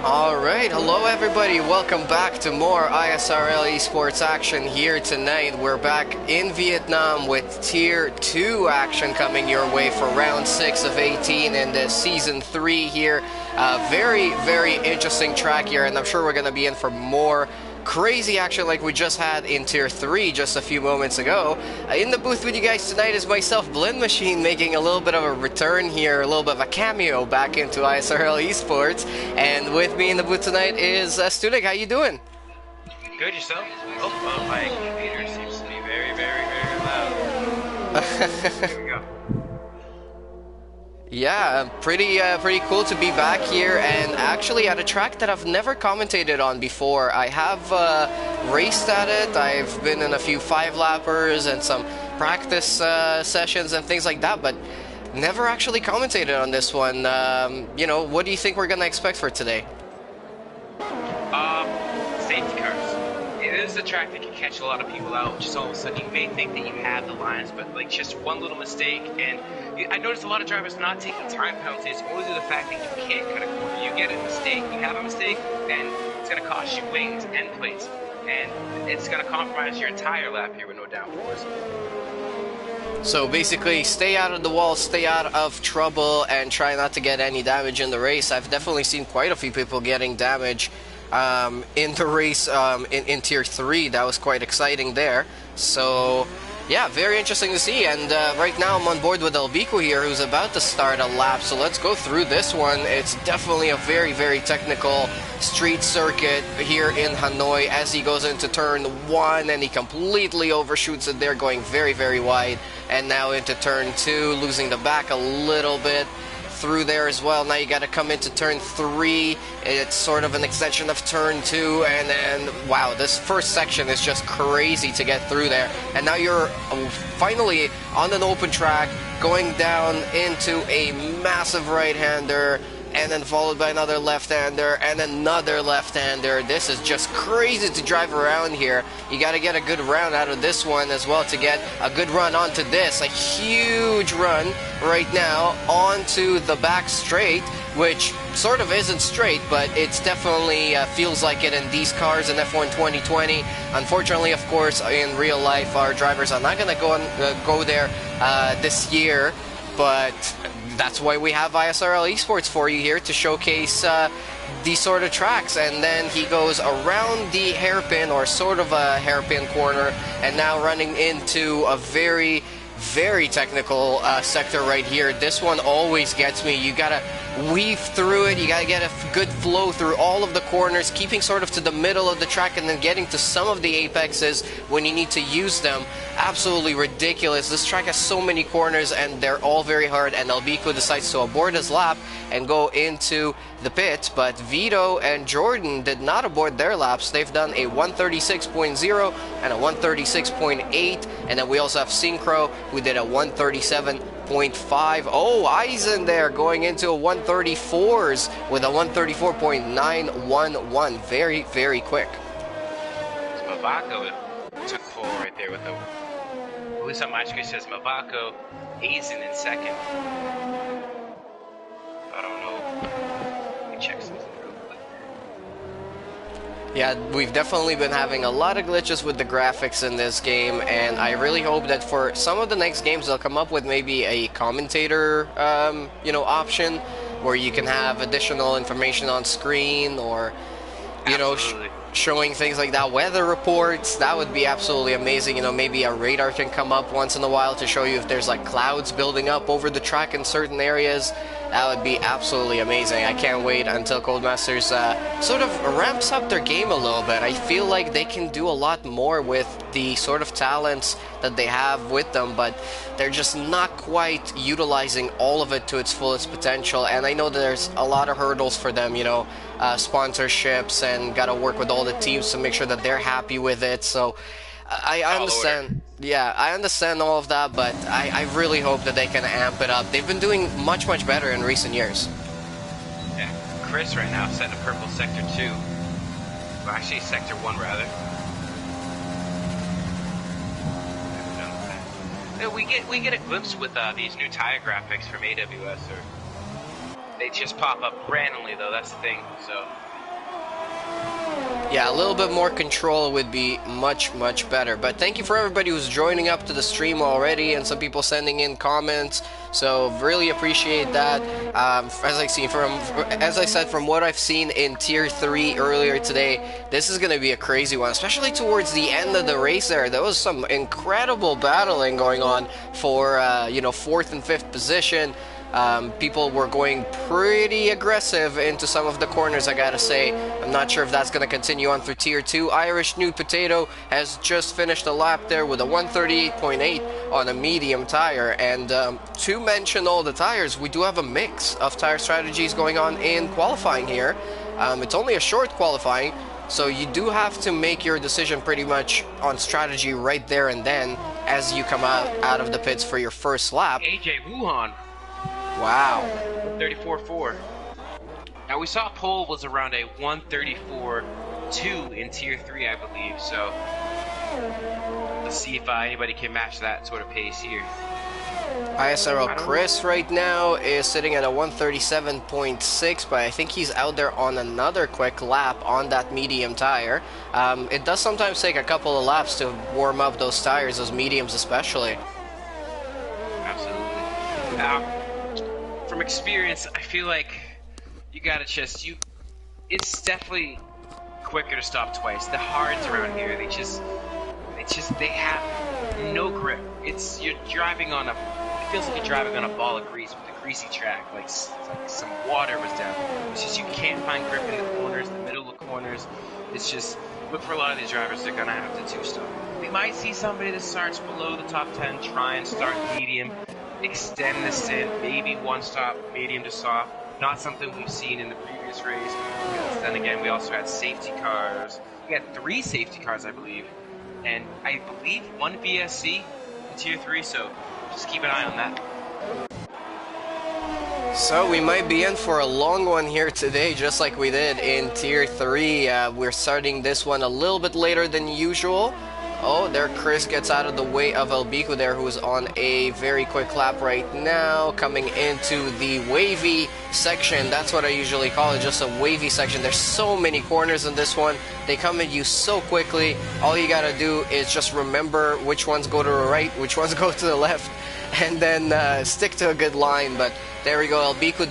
Alright, hello everybody, welcome back to more ISRL Esports action here tonight. We're back in Vietnam with Tier 2 action coming your way for round 6 of 18 in the Season 3 here. Very interesting track here, and I'm sure we're going to be in for more crazy action like we just had in Tier 3 just a few moments ago. In the booth with you guys tonight is myself, BLIN-MACHINE, making a little bit of a return here, a little bit of a cameo back into ISRL Esports. And with me in the booth tonight is Studik. How you doing? Good, yourself? Oh, my computer seems to be very loud. Here we go. Yeah, pretty cool to be back here, and actually at a track that I've never commentated on before. I have raced at it. I've been in a few 5-lappers and some practice sessions and things like that, but never actually commentated on this one. You know, what do you think we're gonna expect for today? Safety cars. It is a track that can catch a lot of people out. Just all of a sudden, you may think that you have the lines, but like just one little mistake, and I noticed a lot of drivers not taking time penalties only due to the fact that you can't cut a corner. You get a mistake, you have a mistake, then it's going to cost you wings and plates, and it's going to compromise your entire lap here with no downforce. So basically, stay out of the wall, stay out of trouble, and try not to get any damage in the race. I've definitely seen quite a few people getting damage in the race in Tier 3. That was quite exciting there. So yeah, very interesting to see. And right now I'm on board with Albico here, who's about to start a lap. So let's go through this one. It's definitely a very technical street circuit here in Hanoi as he goes into turn 1, and he completely overshoots it there, going very wide. And now into turn 2, losing the back a little bit through there as well. Now you got to come into turn 3. It's sort of an extension of turn 2, and then wow, this first section is just crazy to get through there. And now you're finally on an open track, going down into a massive right-hander, and then followed by another left-hander and another left-hander. This is just crazy to drive around here. You got to get a good round out of this one as well to get a good run onto this. A huge run right now onto the back straight, which sort of isn't straight, but it's definitely feels like it in these cars in F1 2020. Unfortunately, of course, in real life, our drivers are not going to go there this year, but that's why we have ISRL Esports for you here to showcase these sort of tracks. And then he goes around the hairpin, or sort of a hairpin corner, and now running into a very technical sector right here. This one always gets me. You gotta weave through it. You gotta get a good flow through all of the corners, keeping sort of to the middle of the track, and then getting to some of the apexes when you need to use them. Absolutely ridiculous. This track has so many corners, and they're all very hard, and Albico decides to abort his lap and go into the pit. But Vito and Jordan did not abort their laps. They've done a 136.0 and a 136.8, and then we also have Synchro, who did a 137.5. Oh, Eisen there going into a 134s with a 134.911. Very quick. Mavako took pole right there with the... Luisa Machka says Mavako, Eisen in second. I don't know. Let me check something real quick. Yeah, we've definitely been having a lot of glitches with the graphics in this game, and I really hope that for some of the next games they'll come up with maybe a commentator, you know, option where you can have additional information on screen, or, you know, showing things like that, weather reports. That would be absolutely amazing. You know, maybe a radar can come up once in a while to show you if there's like clouds building up over the track in certain areas. That would be absolutely amazing. I can't wait until Codemasters sort of ramps up their game a little bit. I feel like they can do a lot more with the sort of talents that they have with them, but they're just not quite utilizing all of it to its fullest potential. And I know there's a lot of hurdles for them, you know, sponsorships, and got to work with all the teams to make sure that they're happy with it. So I understand. Yeah, I understand all of that, but I really hope that they can amp it up. They've been doing much better in recent years. Yeah, Chris right now setting a purple sector 2. Well, actually, sector 1 rather. We get a glimpse with these new tire graphics from AWS, or they just pop up randomly though. That's the thing. So Yeah, a little bit more control would be much, much better. But thank you for everybody who's joining up to the stream already, and some people sending in comments. So really appreciate that. As I said, from what I've seen in Tier 3 earlier today, this is going to be a crazy one, especially towards the end of the race there. There was some incredible battling going on for, you know, 4th and 5th position. People were going pretty aggressive into some of the corners, I gotta say. I'm not sure if that's going to continue on through Tier 2. Irish New Potato has just finished a lap there with a 138.8 on a medium tire. And to mention all the tires, we do have a mix of tire strategies going on in qualifying here. It's only a short qualifying, so you do have to make your decision pretty much on strategy right there and then as you come out of the pits for your first lap. AJ Wuhan. Wow. 34.4. Now we saw pole was around a 134.2 in Tier 3, I believe. So let's see if anybody can match that sort of pace here. ISRL Chris right now is sitting at a 137.6, but I think he's out there on another quick lap on that medium tire. It does sometimes take a couple of laps to warm up those tires, those mediums especially. Absolutely. From experience, I feel like you gotta it's definitely quicker to stop twice. The hards around here, they have no grip. It feels like you're driving on a ball of grease with a greasy track, like some water was down. It's just you can't find grip in the corners, the middle of corners. It's just, look for a lot of these drivers, they're gonna have to two-stop. We might see somebody that starts below the top 10, try and start medium, extend the stint, maybe one stop, medium to soft. Not something we've seen in the previous race, because then again, we also had safety cars. We had 3 safety cars, I believe, and I believe 1 VSC in Tier 3, so just keep an eye on that. So we might be in for a long one here today, just like we did in Tier 3. We're starting this one a little bit later than usual. Oh, there Chris gets out of the way of Elbico there, who's on a very quick lap right now, coming into the wavy section. That's what I usually call it, just a wavy section. There's so many corners in this one. They come at you so quickly. All you gotta do is just remember which ones go to the right, which ones go to the left, and then stick to a good line. But there we go. Elbico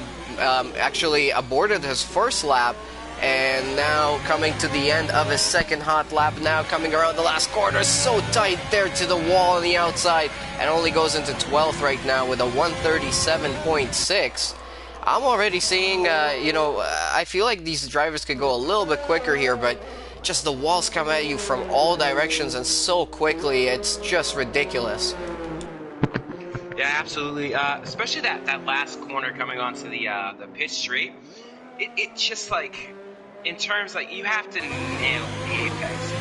actually aborted his first lap, and now coming to the end of his second hot lap, now coming around the last corner, so tight there to the wall on the outside, and only goes into 12th right now with a 137.6. I'm already seeing, I feel like these drivers could go a little bit quicker here, but just the walls come at you from all directions and so quickly, it's just ridiculous. Yeah, absolutely. Especially that last corner coming onto the pit straight. It's just like, in terms like you have to nail the apex,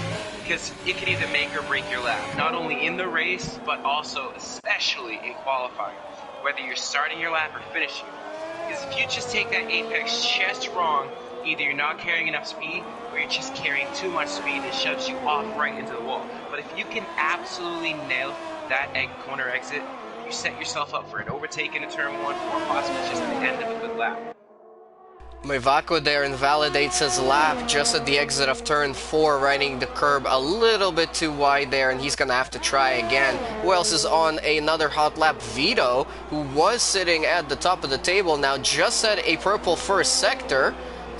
because it can either make or break your lap, not only in the race but also especially in qualifying, whether you're starting your lap or finishing. Because if you just take that apex just wrong, either you're not carrying enough speed or you're just carrying too much speed and shoves you off right into the wall. But if you can absolutely nail that corner exit, you set yourself up for an overtake into turn 1 or possibly just the end of a good lap. Moivaco there invalidates his lap just at the exit of turn 4, riding the curb a little bit too wide there, and he's gonna have to try again. Who else is on another hot lap? Vito, who was sitting at the top of the table, now just at a purple first sector,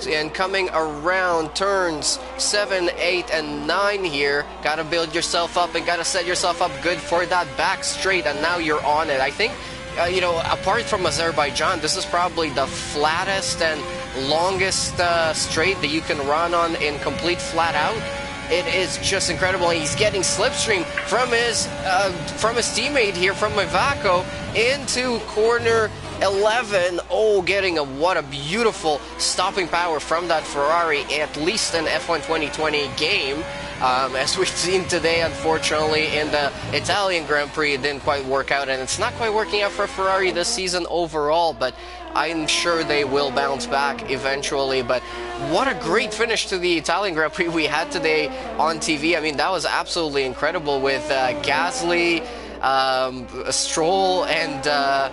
and coming around turns 7, 8, and 9 here. Gotta build yourself up and gotta set yourself up good for that back straight, and now you're on it. I think, apart from Azerbaijan, this is probably the flattest and longest straight that you can run on in complete flat out. It is just incredible. He's getting slipstream from his teammate here, from Moivaco, into corner 11. Oh, getting what a beautiful stopping power from that Ferrari, at least in F1 2020 game. As we've seen today, unfortunately, in the Italian Grand Prix, it didn't quite work out, and it's not quite working out for Ferrari this season overall, but I'm sure they will bounce back eventually. But what a great finish to the Italian Grand Prix we had today on TV. I mean, that was absolutely incredible with Gasly, Stroll and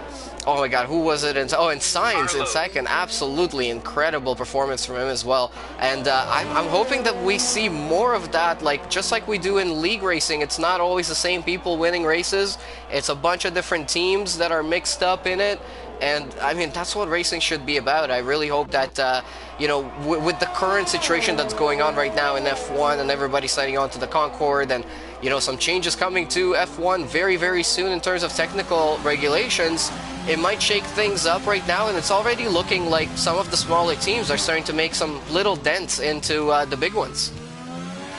oh my God, who was it? And Sainz in Carlos. second. Absolutely incredible performance from him as well. And I'm hoping that we see more of that, like just like we do in league racing. It's not always the same people winning races. It's a bunch of different teams that are mixed up in it. And I mean, that's what racing should be about. I really hope that, you know, with the current situation that's going on right now in F1 and everybody signing on to the Concorde and, you know, some changes coming to F1 very, very soon in terms of technical regulations, it might shake things up right now. And it's already looking like some of the smaller teams are starting to make some little dents into the big ones.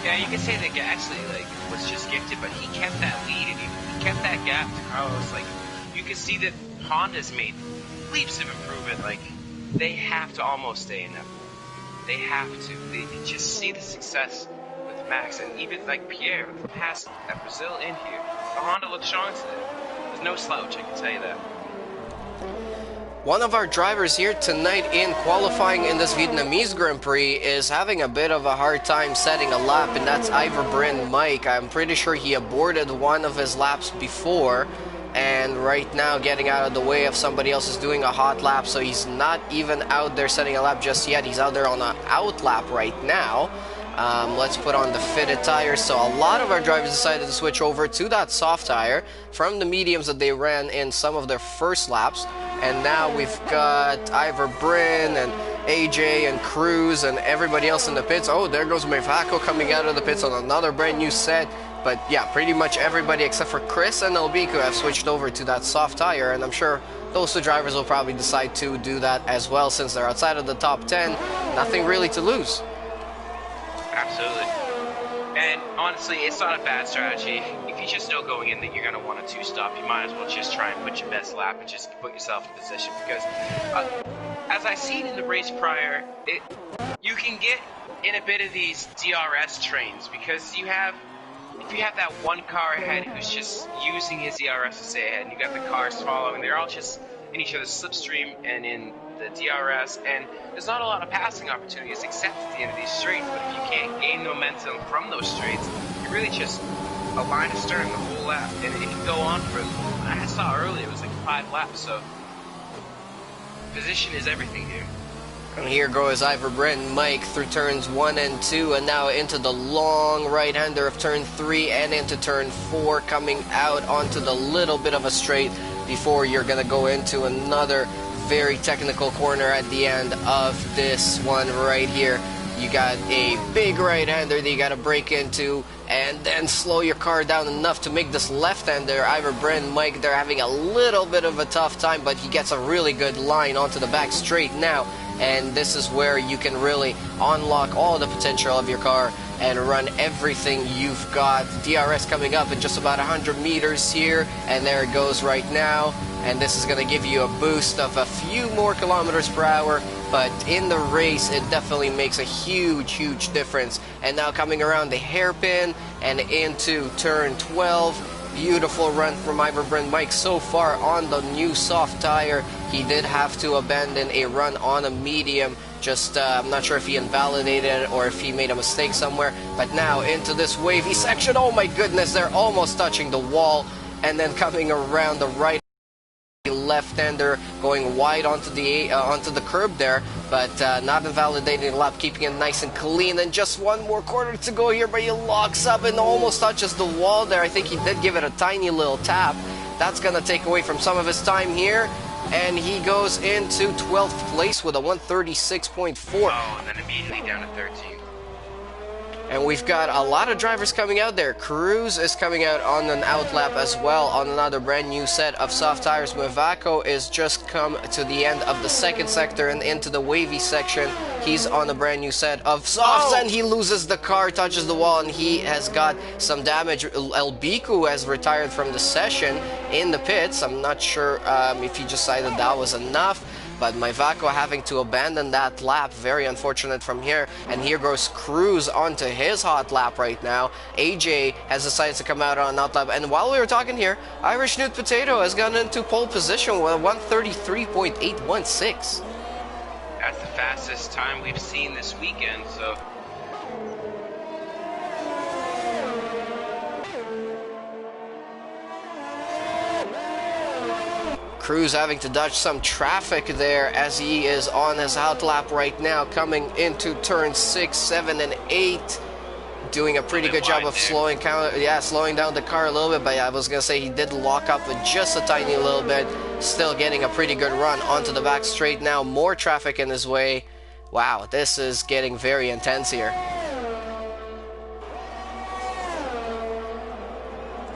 Yeah, you could say that Gasly, like, was just gifted, but he kept that lead and he kept that gap to Carlos. Like, you could see that Honda's made leaps of improvement. Like, they have to almost stay in F1. They have to. They just see the success with Max, and even like Pierre with the pass at Brazil in here. The Honda looks strong today. There's no slouch, I can tell you that. One of our drivers here tonight in qualifying in this Vietnamese Grand Prix is having a bit of a hard time setting a lap, and that's BLIN-MACHINE. I'm pretty sure he aborted one of his laps before, and right now getting out of the way of somebody else is doing a hot lap, so he's not even out there setting a lap just yet. He's out there on an out lap right now. Let's put on the fitted tires. So a lot of our drivers decided to switch over to that soft tire from the mediums that they ran in some of their first laps. And now we've got BLIN and AJ and Cruz and everybody else in the pits. Oh, there goes Mevaco coming out of the pits on another brand new set. But yeah, pretty much everybody except for Chris and Elbiku have switched over to that soft tire, and I'm sure those two drivers will probably decide to do that as well since they're outside of the top 10. Nothing really to lose. Absolutely. And honestly, it's not a bad strategy. If you just know going in that you're going to want a two-stop, you might as well just try and put your best lap and just put yourself in position. Because as I seen in the race prior, you can get in a bit of these DRS trains because if you have that one car ahead who's just using his DRS to stay ahead, and you got the cars following, they're all just in each other's slipstream and in the DRS, and there's not a lot of passing opportunities except at the end of these straights. But if you can't gain momentum from those straights, you're really just a line astern the whole lap, and it can go on for, I saw earlier, it was like 5 laps, so position is everything here. And here goes BLIN-MACHINE through turns 1 and 2, and now into the long right-hander of turn 3 and into turn 4, coming out onto the little bit of a straight before you're going to go into another very technical corner at the end of this one right here. You got a big right-hander that you got to break into and then slow your car down enough to make this left-hander, BLIN-MACHINE, they're having a little bit of a tough time, but he gets a really good line onto the back straight now. And this is where you can really unlock all the potential of your car and run everything you've got. DRS coming up in just about 100 meters here, and there it goes right now. And this is going to give you a boost of a few more kilometers per hour, but in the race it definitely makes a huge, huge difference. And now coming around the hairpin and into turn 12. Beautiful run from BLIN-MACHINE so far on the new soft tire. He did have to abandon a run on a medium. Just, I'm not sure if he invalidated it or if he made a mistake somewhere. But now into this wavy section. Oh my goodness, they're almost touching the wall. And then coming around the right left-hander going wide onto the curb there, but not invalidating the lap, keeping it nice and clean. And just one more corner to go here, but he locks up and almost touches the wall there. I think he did give it a tiny little tap. That's gonna take away from some of his time here, and he goes into 12th place with a 136.4. Oh, and then immediately down to 13. And we've got a lot of drivers coming out there. Cruz is coming out on an out lap as well on another brand new set of soft tires. Mevaco is just come to the end of the second sector and into the wavy section. He's on a brand new set of softs, and he loses the car, touches the wall, and he has got some damage. Elbiku has retired from the session in the pits. I'm not sure if he decided that was enough. But Mevaco having to abandon that lap, very unfortunate from here. And here goes Cruz onto his hot lap right now. AJ has decided to come out on an out lap. And while we were talking here, Irish Newt Potato has gotten into pole position with a 133.816. That's the fastest time we've seen this weekend, so... Cruz having to dodge some traffic there as he is on his out lap right now, coming into turn 6, 7, and 8. Doing a pretty good job of slowing down the car a little bit, but I was gonna say he did lock up with just a tiny little bit. Still getting a pretty good run onto the back straight now. More traffic in his way. Wow, this is getting very intense here.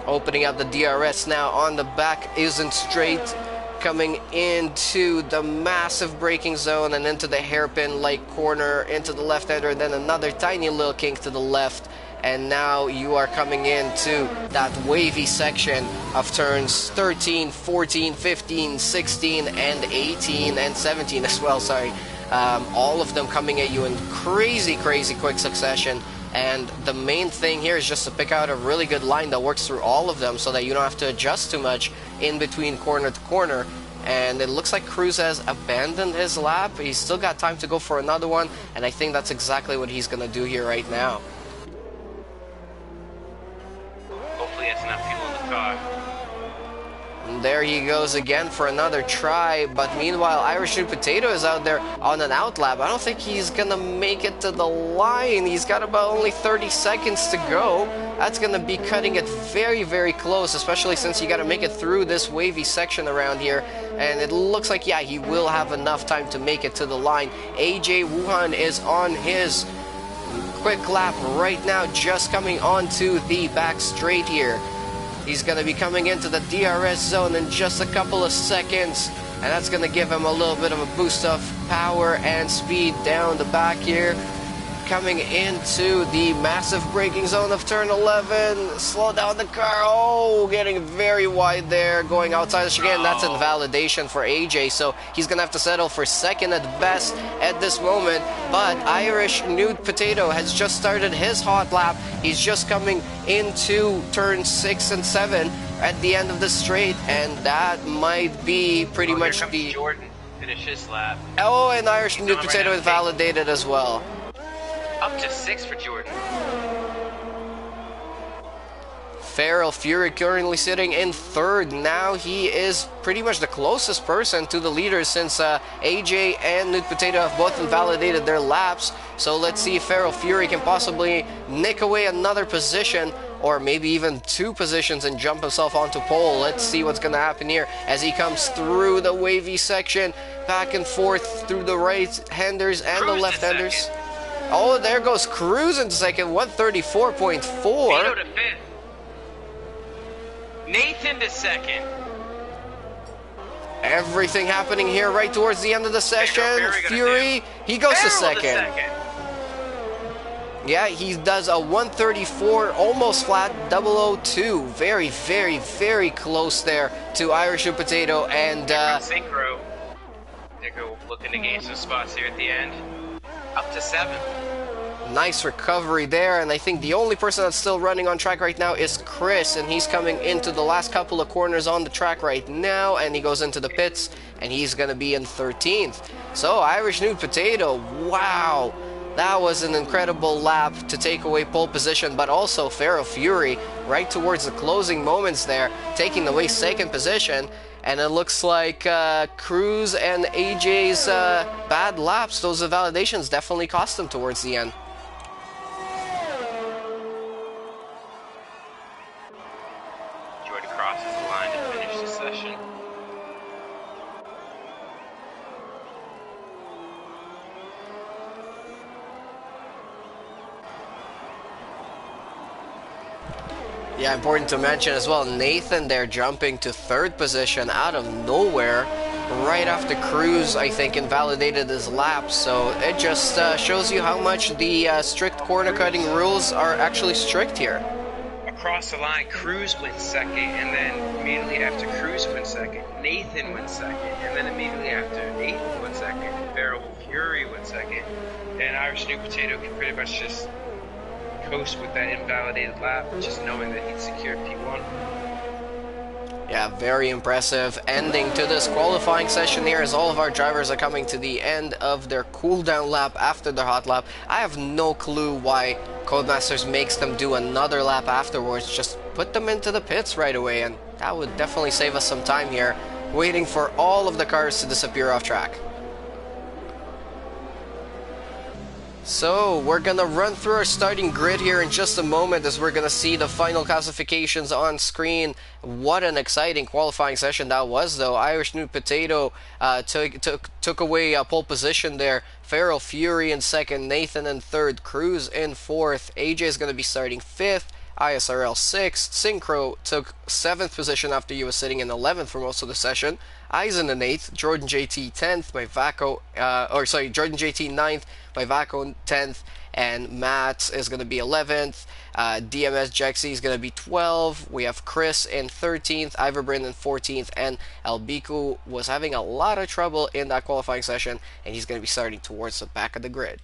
Opening up the DRS now on the back isn't straight. Coming into the massive braking zone and into the hairpin-like corner, into the left-hander, then another tiny little kink to the left. And now you are coming into that wavy section of turns 13, 14, 15, 16, and 18, and 17 as well, sorry. All of them coming at you in crazy quick succession. And the main thing here is just to pick out a really good line that works through all of them so that you don't have to adjust too much in between corner to corner. And it looks like Cruz has abandoned his lap. He's still got time to go for another one, and I think that's exactly what he's going to do here right now. Hopefully it's not fuel in the car. And there he goes again for another try, but meanwhile Irish New Potato is out there on an out lap. I don't think he's gonna make it to the line. He's got about only 30 seconds to go. That's gonna be cutting it very close, especially since you gotta make it through this wavy section around here. And it looks like, yeah, he will have enough time to make it to the line. AJ Wuhan is on his quick lap right now, just coming onto the back straight here. He's going to be coming into the DRS zone in just a couple of seconds, and that's going to give him a little bit of a boost of power and speed down the back here. Coming into the massive braking zone of turn 11. Slow down the car. Oh, getting very wide there. Going outside the chicane. That's invalidation for AJ. So he's going to have to settle for second at best at this moment. But Irish New Potato has just started his hot lap. He's just coming into turn 6 and 7 at the end of the straight. And that might be pretty much the... Jordan finish his lap. Oh, and Irish New Potato is validated as well. Up to 6 for Jordan. Feral Fury currently sitting in third. Now he is pretty much the closest person to the leader since AJ and Nude Potato have both invalidated their laps. So let's see if Feral Fury can possibly nick away another position, or maybe even 2 positions, and jump himself onto pole. Let's see what's going to happen here as he comes through the wavy section, back and forth through the right-handers and the left-handers. Oh, there goes Cruz into second, 134.4. Vito to fifth. Nathan to second. Everything happening here right towards the end of the session. Fury, he goes to second. Yeah, he does a 134, almost flat, 002. Very close there to Irish New Potato and... Synchro. They're looking to gain some spots here at the end. Up to 7. Nice recovery there, and I think the only person that's still running on track right now is Chris, and he's coming into the last couple of corners on the track right now, and he goes into the pits, and he's going to be in 13th. So, Irish Nude Potato, wow, that was an incredible lap to take away pole position, but also Feral Fury right towards the closing moments there, taking away second position. And it looks like Cruz and AJ's bad laps, those invalidations, definitely cost them towards the end. Jordan crosses the line to finish the session. Yeah, important to mention as well, Nathan there jumping to third position out of nowhere right after Cruz, I think, invalidated his lap. So it just shows you how much the strict corner cutting rules are actually strict here. Across the line, Cruz went second, and then immediately after Cruz went second, Nathan went second, and then immediately after Nathan went second, Feral Fury went second, and Irish New Potato can pretty much just coast with that invalidated lap, just knowing that he'd secured P1. Yeah, very impressive ending to this qualifying session here, as all of our drivers are coming to the end of their cooldown lap after their hot lap. I have no clue why Codemasters makes them do another lap afterwards. Just put them into the pits right away, and that would definitely save us some time here. waiting for all of the cars to disappear off track. So, we're gonna run through our starting grid here in just a moment as we're gonna see the final classifications on screen. What an exciting qualifying session that was, though. Irish New Potato took away a pole position there. Feral Fury in second, Nathan in third, Cruz in fourth. AJ is gonna be starting fifth. ISRL 6th, Synchro took 7th position after he was sitting in 11th for most of the session. Eisen in 8th, Jordan JT 10th, Jordan JT 9th, by Vaco 10th, and Matt is going to be 11th. DMS Jexy is going to be 12th. We have Chris in 13th, Iverbrand in 14th, and Albiku was having a lot of trouble in that qualifying session, and he's going to be starting towards the back of the grid.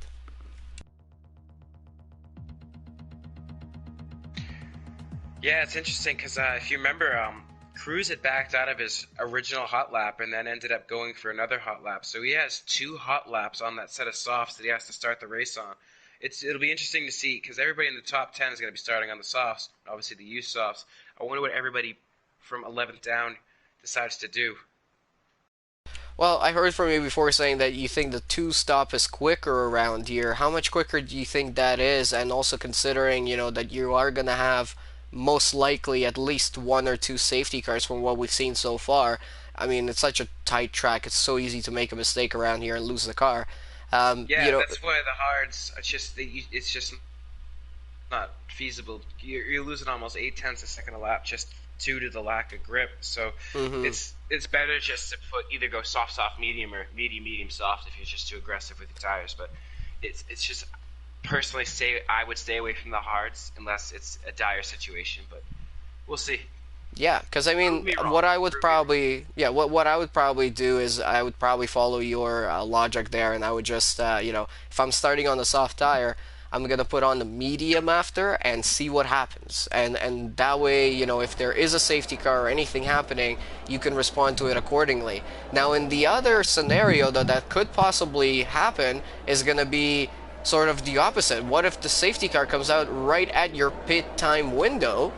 Yeah, it's interesting because if you remember, Cruz had backed out of his original hot lap and then ended up going for another hot lap. So he has 2 hot laps on that set of softs that he has to start the race on. It'll be interesting to see because everybody in the top 10 is going to be starting on the softs, obviously the used softs. I wonder what everybody from 11th down decides to do. Well, I heard from you before saying that you think the 2-stop is quicker around here. How much quicker do you think that is? And also considering, that you are going to have most likely at least 1 or 2 safety cars from what we've seen so far. I mean, it's such a tight track. It's so easy to make a mistake around here and lose the car. That's why the hards, it's just not feasible. You're losing almost 0.8 a second a lap just due to the lack of grip. So it's better just to either go soft, medium, or medium, soft if you're just too aggressive with your tires. But it's just... Personally, I would stay away from the hards unless it's a dire situation, but we'll see. Yeah, because I mean, what I would probably do is I would probably follow your logic there, and I would just if I'm starting on the soft tire, I'm gonna put on the medium after and see what happens, and that way, if there is a safety car or anything happening, you can respond to it accordingly. Now, in the other scenario that could possibly happen is gonna be sort of the opposite. What if the safety car comes out right at your pit time window?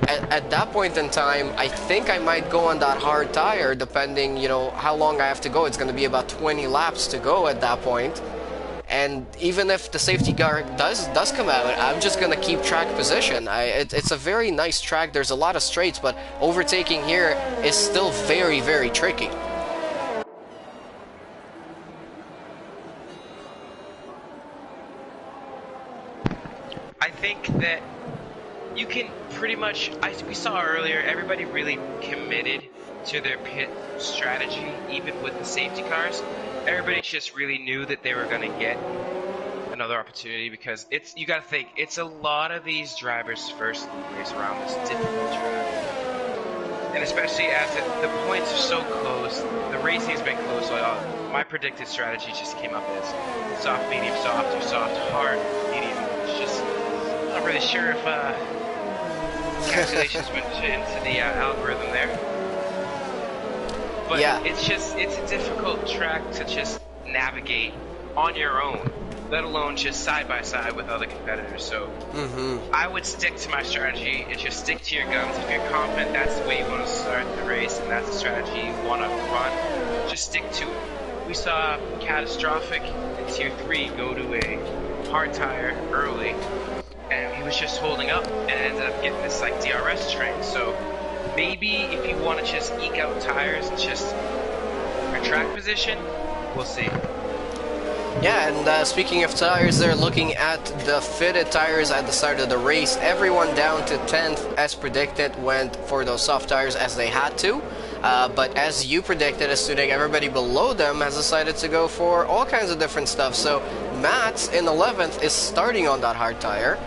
At that point in time, I think I might go on that hard tire, depending, how long I have to go. It's going to be about 20 laps to go at that point. And even if the safety car does come out, I'm just going to keep track position. It's a very nice track. There's a lot of straights, but overtaking here is still very, very tricky. I think that you can pretty much, we saw earlier, everybody really committed to their pit strategy, even with the safety cars. Everybody just really knew that they were going to get another opportunity because you got to think, it's a lot of these drivers' first race around this difficult track. And especially as the points are so close, the racing has been close, so my predicted strategy just came up as soft, medium, soft, or soft, hard, medium. It's just... I'm not really sure if calculations went into the algorithm there. But yeah, it's a difficult track to just navigate on your own, let alone just side by side with other competitors. So I would stick to my strategy and just stick to your guns. If you're confident that's the way you want to start the race and that's the strategy you want to run, just stick to it. We saw Catastrophic in Tier 3 go to a hard tire early, and he was just holding up and ended up getting this like DRS train. So maybe if you want to just eke out tires and just your track position, we'll see. Yeah, and speaking of tires, they're looking at the fitted tires at the start of the race. Everyone down to 10th, as predicted, went for those soft tires as they had to. But as you predicted, assuming everybody below them has decided to go for all kinds of different stuff. So Matt in 11th is starting on that hard tire,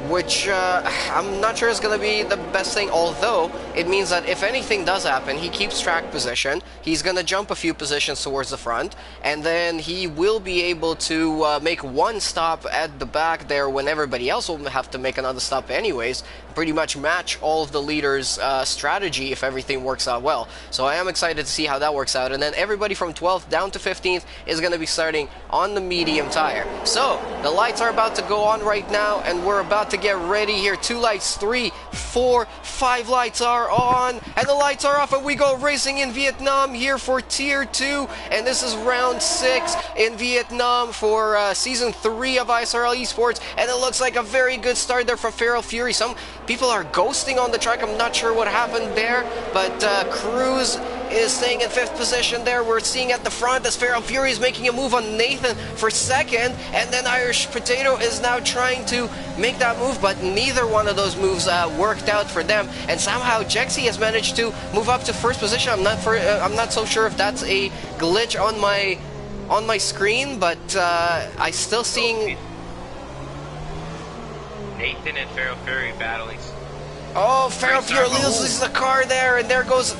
which I'm not sure is going to be the best thing, although it means that if anything does happen, he keeps track position, he's going to jump a few positions towards the front, and then he will be able to make one stop at the back there when everybody else will have to make another stop anyways, pretty much match all of the leaders' strategy if everything works out well. So I am excited to see how that works out, and then everybody from 12th down to 15th is going to be starting on the medium tire. So the lights are about to go on right now, and we're about to get ready here. 2 lights, 3, 4, 5 lights are are on, and the lights are off, and we go racing in Vietnam here for Tier 2, and this is round 6 in Vietnam for Season 3 of ISRL Esports, and it looks like a very good start there for Feral Fury. Some people are ghosting on the track. I'm not sure what happened there, but Cruz is staying in 5th position there. We're seeing at the front as Feral Fury is making a move on Nathan for 2nd, and then Irish Potato is now trying to make that move, but neither one of those moves worked out for them, and somehow Jexy has managed to move up to 1st position. I'm not so sure if that's a glitch on my screen, but I still seeing Nathan and Feral Fury battling. Oh, Feral Fury loses the car there, and there goes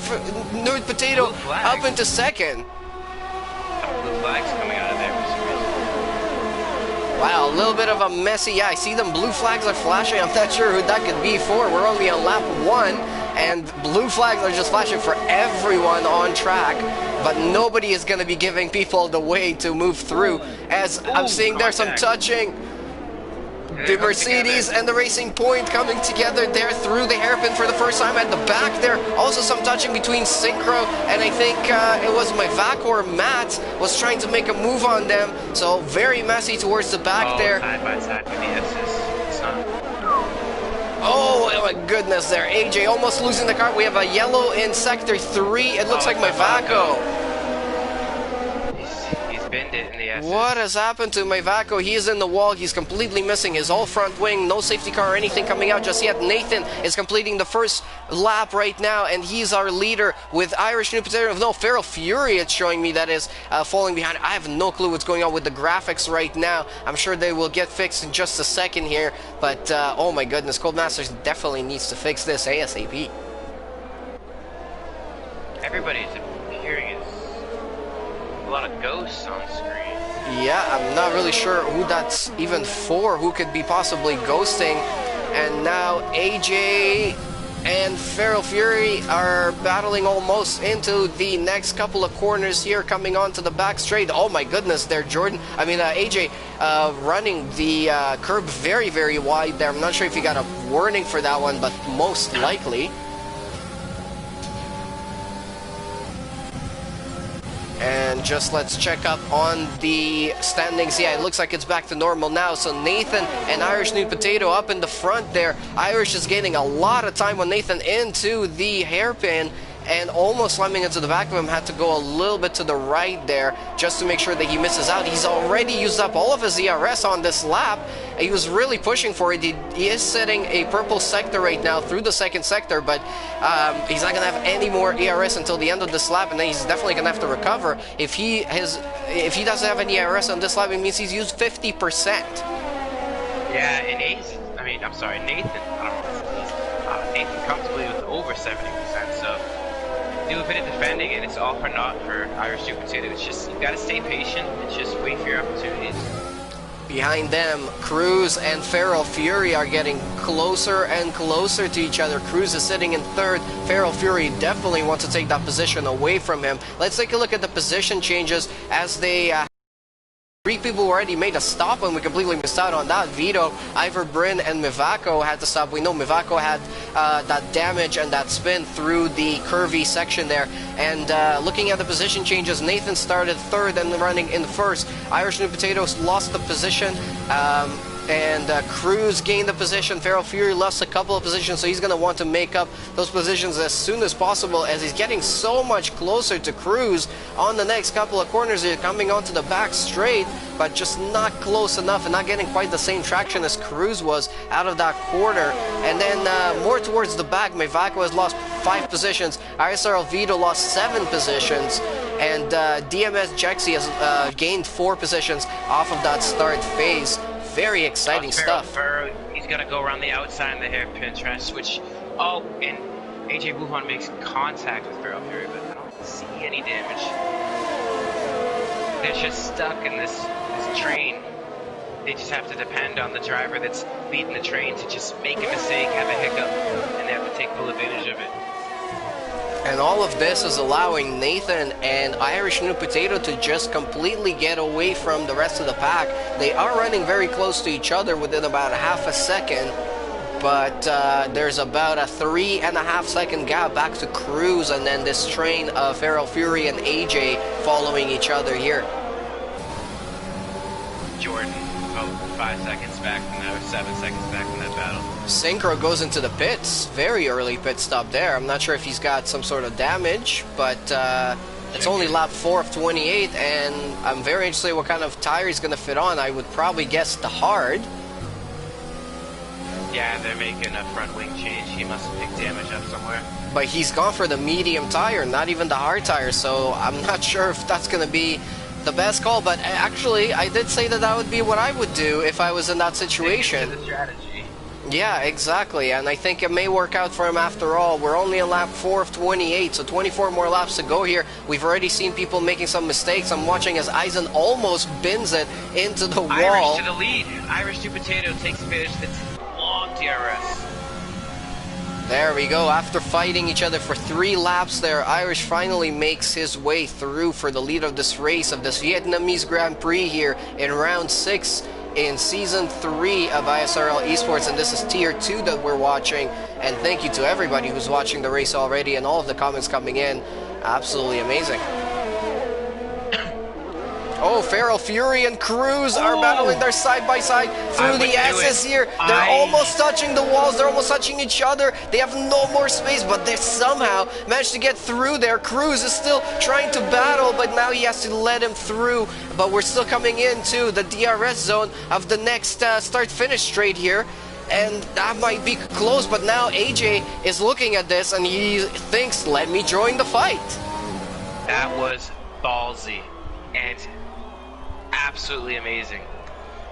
Nude Potato up into 2nd. Blue flags coming out of there for some reason. Wow, a little bit of a messy. Yeah, I see them blue flags are flashing. I'm not sure who that could be for. We're only on lap 1, and blue flags are just flashing for everyone on track. But nobody is going to be giving people the way to move through. As I'm seeing there's some touching. The Mercedes and the Racing Point coming together there through the hairpin for the first time at the back there. Also some touching between Synchro and I think it was Mivak or Matt was trying to make a move on them. So very messy towards the back there. Side by side with the S's. It's not. Oh my goodness there. AJ almost losing the car. We have a yellow in Sector 3. It looks like Mivako. Binned it in the S's. What has happened to Mivako? He is in the wall. He's completely missing his whole front wing. No safety car or anything coming out just yet. Nathan is completing the first lap right now, and he's our leader with Irish New Potato. No, Feral Fury, it's showing me that is falling behind. I have no clue what's going on with the graphics right now. I'm sure they will get fixed in just a second here, but oh my goodness, Codemasters definitely needs to fix this ASAP. Everybody's appearing as a lot of ghosts on screen. Yeah, I'm not really sure who that's even for, who could be possibly ghosting. And now AJ and Feral Fury are battling almost into the next couple of corners here, coming onto the back straight. Oh my goodness, there, AJ running the curb very, very wide there. I'm not sure if you got a warning for that one, but most likely. And just let's check up on the standings. Yeah, it looks like it's back to normal now. So Nathan and Irish New Potato up in the front there. Irish is gaining a lot of time on Nathan into the hairpin and almost slamming into the back of him. Had to go a little bit to the right there just to make sure that he misses out. He's already used up all of his ERS on this lap. He was really pushing for it. He is setting a purple sector right now through the 2nd sector, but he's not going to have any more ERS until the end of this lap, and then he's definitely going to have to recover. If he doesn't have any ERS on this lap, it means he's used 50%. Yeah, and Nathan, I don't know, Nathan comfortably with over 70%, so do a bit of defending, and it's all for naught for Irish New Potato. It's just, you gotta stay patient and just wait for your opportunities. Behind them, Cruz and Feral Fury are getting closer and closer to each other. Cruz is sitting in 3rd. Feral Fury definitely wants to take that position away from him. Let's take a look at the position changes as they... 3 people already made a stop, and we completely missed out on that. Vito, Ivor Bryn, and Mivako had to stop. We know Mivako had that damage and that spin through the curvy section there. And looking at the position changes, Nathan started 3rd and running in 1st. Irish New Potatoes lost the position. And Cruz gained the position. Feral Fury lost a couple of positions, so he's going to want to make up those positions as soon as possible, as he's getting so much closer to Cruz on the next couple of corners. He's coming onto the back straight, but just not close enough and not getting quite the same traction as Cruz was out of that corner. And then more towards the back, Mivako has lost 5 positions. ISRL Vito lost 7 positions. And DMS Jexy has gained 4 positions off of that start phase. Very exciting stuff. He's gonna go around the outside of the hairpin, trying to switch. Oh, and AJ Wuhan makes contact with Feral Fury, but I don't see any damage. They're just stuck in this train. They just have to depend on the driver that's leading the train to just make a mistake, have a hiccup, and they have to take full advantage of it. And all of this is allowing Nathan and Irish New Potato to just completely get away from the rest of the pack. They are running very close to each other within about half a second. but there's about a 3.5 second gap back to Cruz, and then this train of Feral Fury and AJ following each other here. Jordan, about 5 seconds back from that, or 7 seconds back from that battle. Synchro goes into the pits. Very early pit stop there. I'm not sure if he's got some sort of damage, but it's only lap 4 of 28, and I'm very interested what kind of tire he's going to fit on. I would probably guess the hard. Yeah, they're making a front wing change. He must have picked damage up somewhere. But he's gone for the medium tire, not even the hard tire, so I'm not sure if that's going to be the best call. But actually, I did say that that would be what I would do if I was in that situation. The strategy. Yeah, exactly, and I think it may work out for him after all. We're only in lap 4 of 28, so 24 more laps to go here. We've already seen people making some mistakes. I'm watching as Eisen almost bins it into the wall. Irish to the lead. Irish to Potato takes advantage of the long DRS. There we go. After fighting each other for 3 laps there, Irish finally makes his way through for the lead of this race, of this Vietnamese Grand Prix here in round 6 in Season 3 of ISRL Esports, and this is Tier 2 that we're watching. And thank you to everybody who's watching the race already and all of the comments coming in. Absolutely amazing. Oh, Feral Fury and Cruz are battling their side-by-side through the S's here. They're almost touching the walls. They're almost touching each other. They have no more space, but they somehow managed to get through there. Cruz is still trying to battle, but now he has to let him through. But we're still coming into the DRS zone of the next start-finish straight here. And that might be close, but now AJ is looking at this and he thinks, let me join the fight. That was ballsy and absolutely amazing.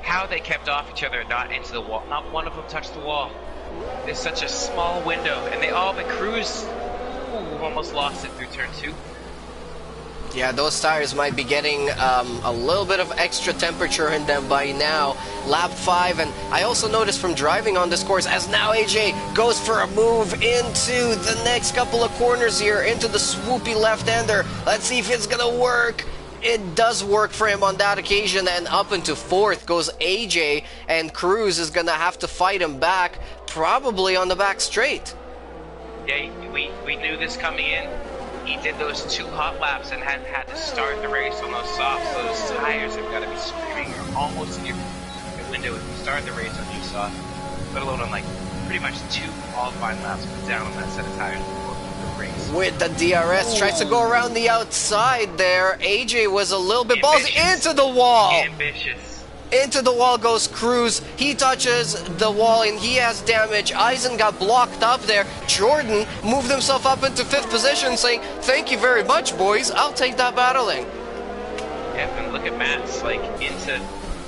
How they kept off each other, not into the wall. Not one of them touched the wall. There's such a small window, and they all but Cruz almost lost it through turn 2. Yeah, those tires might be getting a little bit of extra temperature in them by now. Lap 5, and I also noticed from driving on this course, as now AJ goes for a move into the next couple of corners here, into the swoopy left-hander. Let's see if it's gonna work. It does work for him on that occasion, and up into 4th goes AJ, and Cruz is gonna have to fight him back, probably on the back straight. Yeah, we knew this coming in. He did those 2 hot laps and had to start the race on those softs. Those tires have got to be screaming. You're almost in your window if you start the race on new soft, let alone on like pretty much 2 qualifying laps put down on that set of tires before the race. With the DRS, tries to go around the outside there. AJ was a little bit ballsy into the wall. Ambitious. Into the wall goes Cruz. He touches the wall and he has damage. Eisen got blocked up there. Jordan moved himself up into 5th position, saying, thank you very much, boys. I'll take that battling. Yeah, and look at Matt's, like, into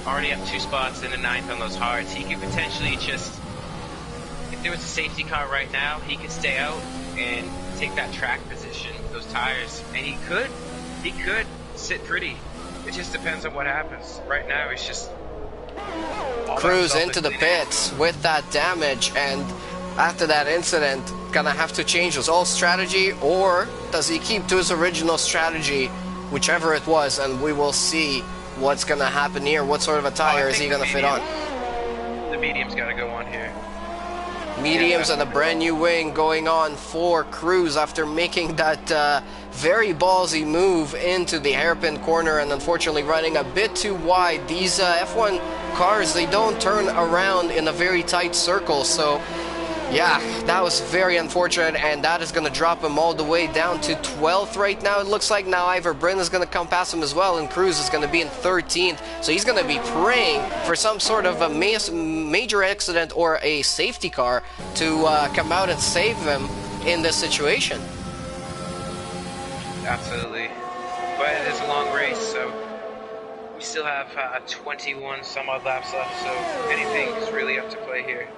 already up 2 spots into 9th on those hards. He could potentially just, if there was a safety car right now, he could stay out and take that track position, those tires, and he could sit pretty. It just depends on what happens. Right now, it's just Cruz into the pits with that damage, and after that incident, gonna have to change his whole strategy, or does he keep to his original strategy, whichever it was, and we will see what's gonna happen here. What sort of a tire is he gonna fit on? The medium's gotta go on here. Mediums and a brand new wing going on for Cruz after making that very ballsy move into the hairpin corner and unfortunately running a bit too wide. These F1 cars, they don't turn around in a very tight circle, so yeah, that was very unfortunate, and that is going to drop him all the way down to 12th right now. It looks like now Ivor Bryn is going to come past him as well, and Cruz is going to be in 13th. So he's going to be praying for some sort of a major accident or a safety car to come out and save him in this situation. Absolutely. But it is a long race, so we still have 21 some odd laps left, so anything is really up to play here.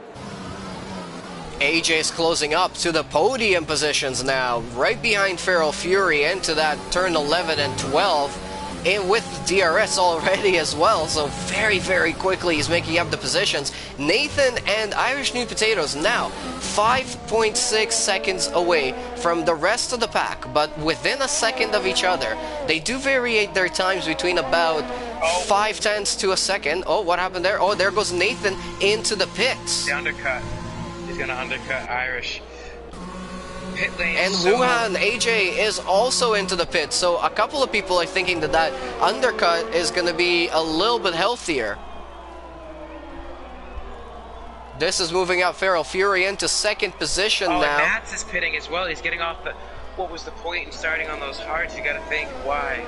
AJ is closing up to the podium positions now, right behind Feral Fury into that turn 11 and 12, and with DRS already as well, so very, very quickly he's making up the positions. Nathan and Irish New Potatoes now 5.6 seconds away from the rest of the pack, but within a second of each other. They do variate their times between about 0.5 to a second. Oh, what happened there? Oh, there goes Nathan into the pits. The undercut. He's gonna undercut Irish. Pit lane. And Wuhan, AJ is also into the pit, so a couple of people are thinking that that undercut is going to be a little bit healthier. This is moving out Feral Fury into second position now. And Mats is pitting as well. He's getting off the... What was the point in starting on those hards? You got to think, why?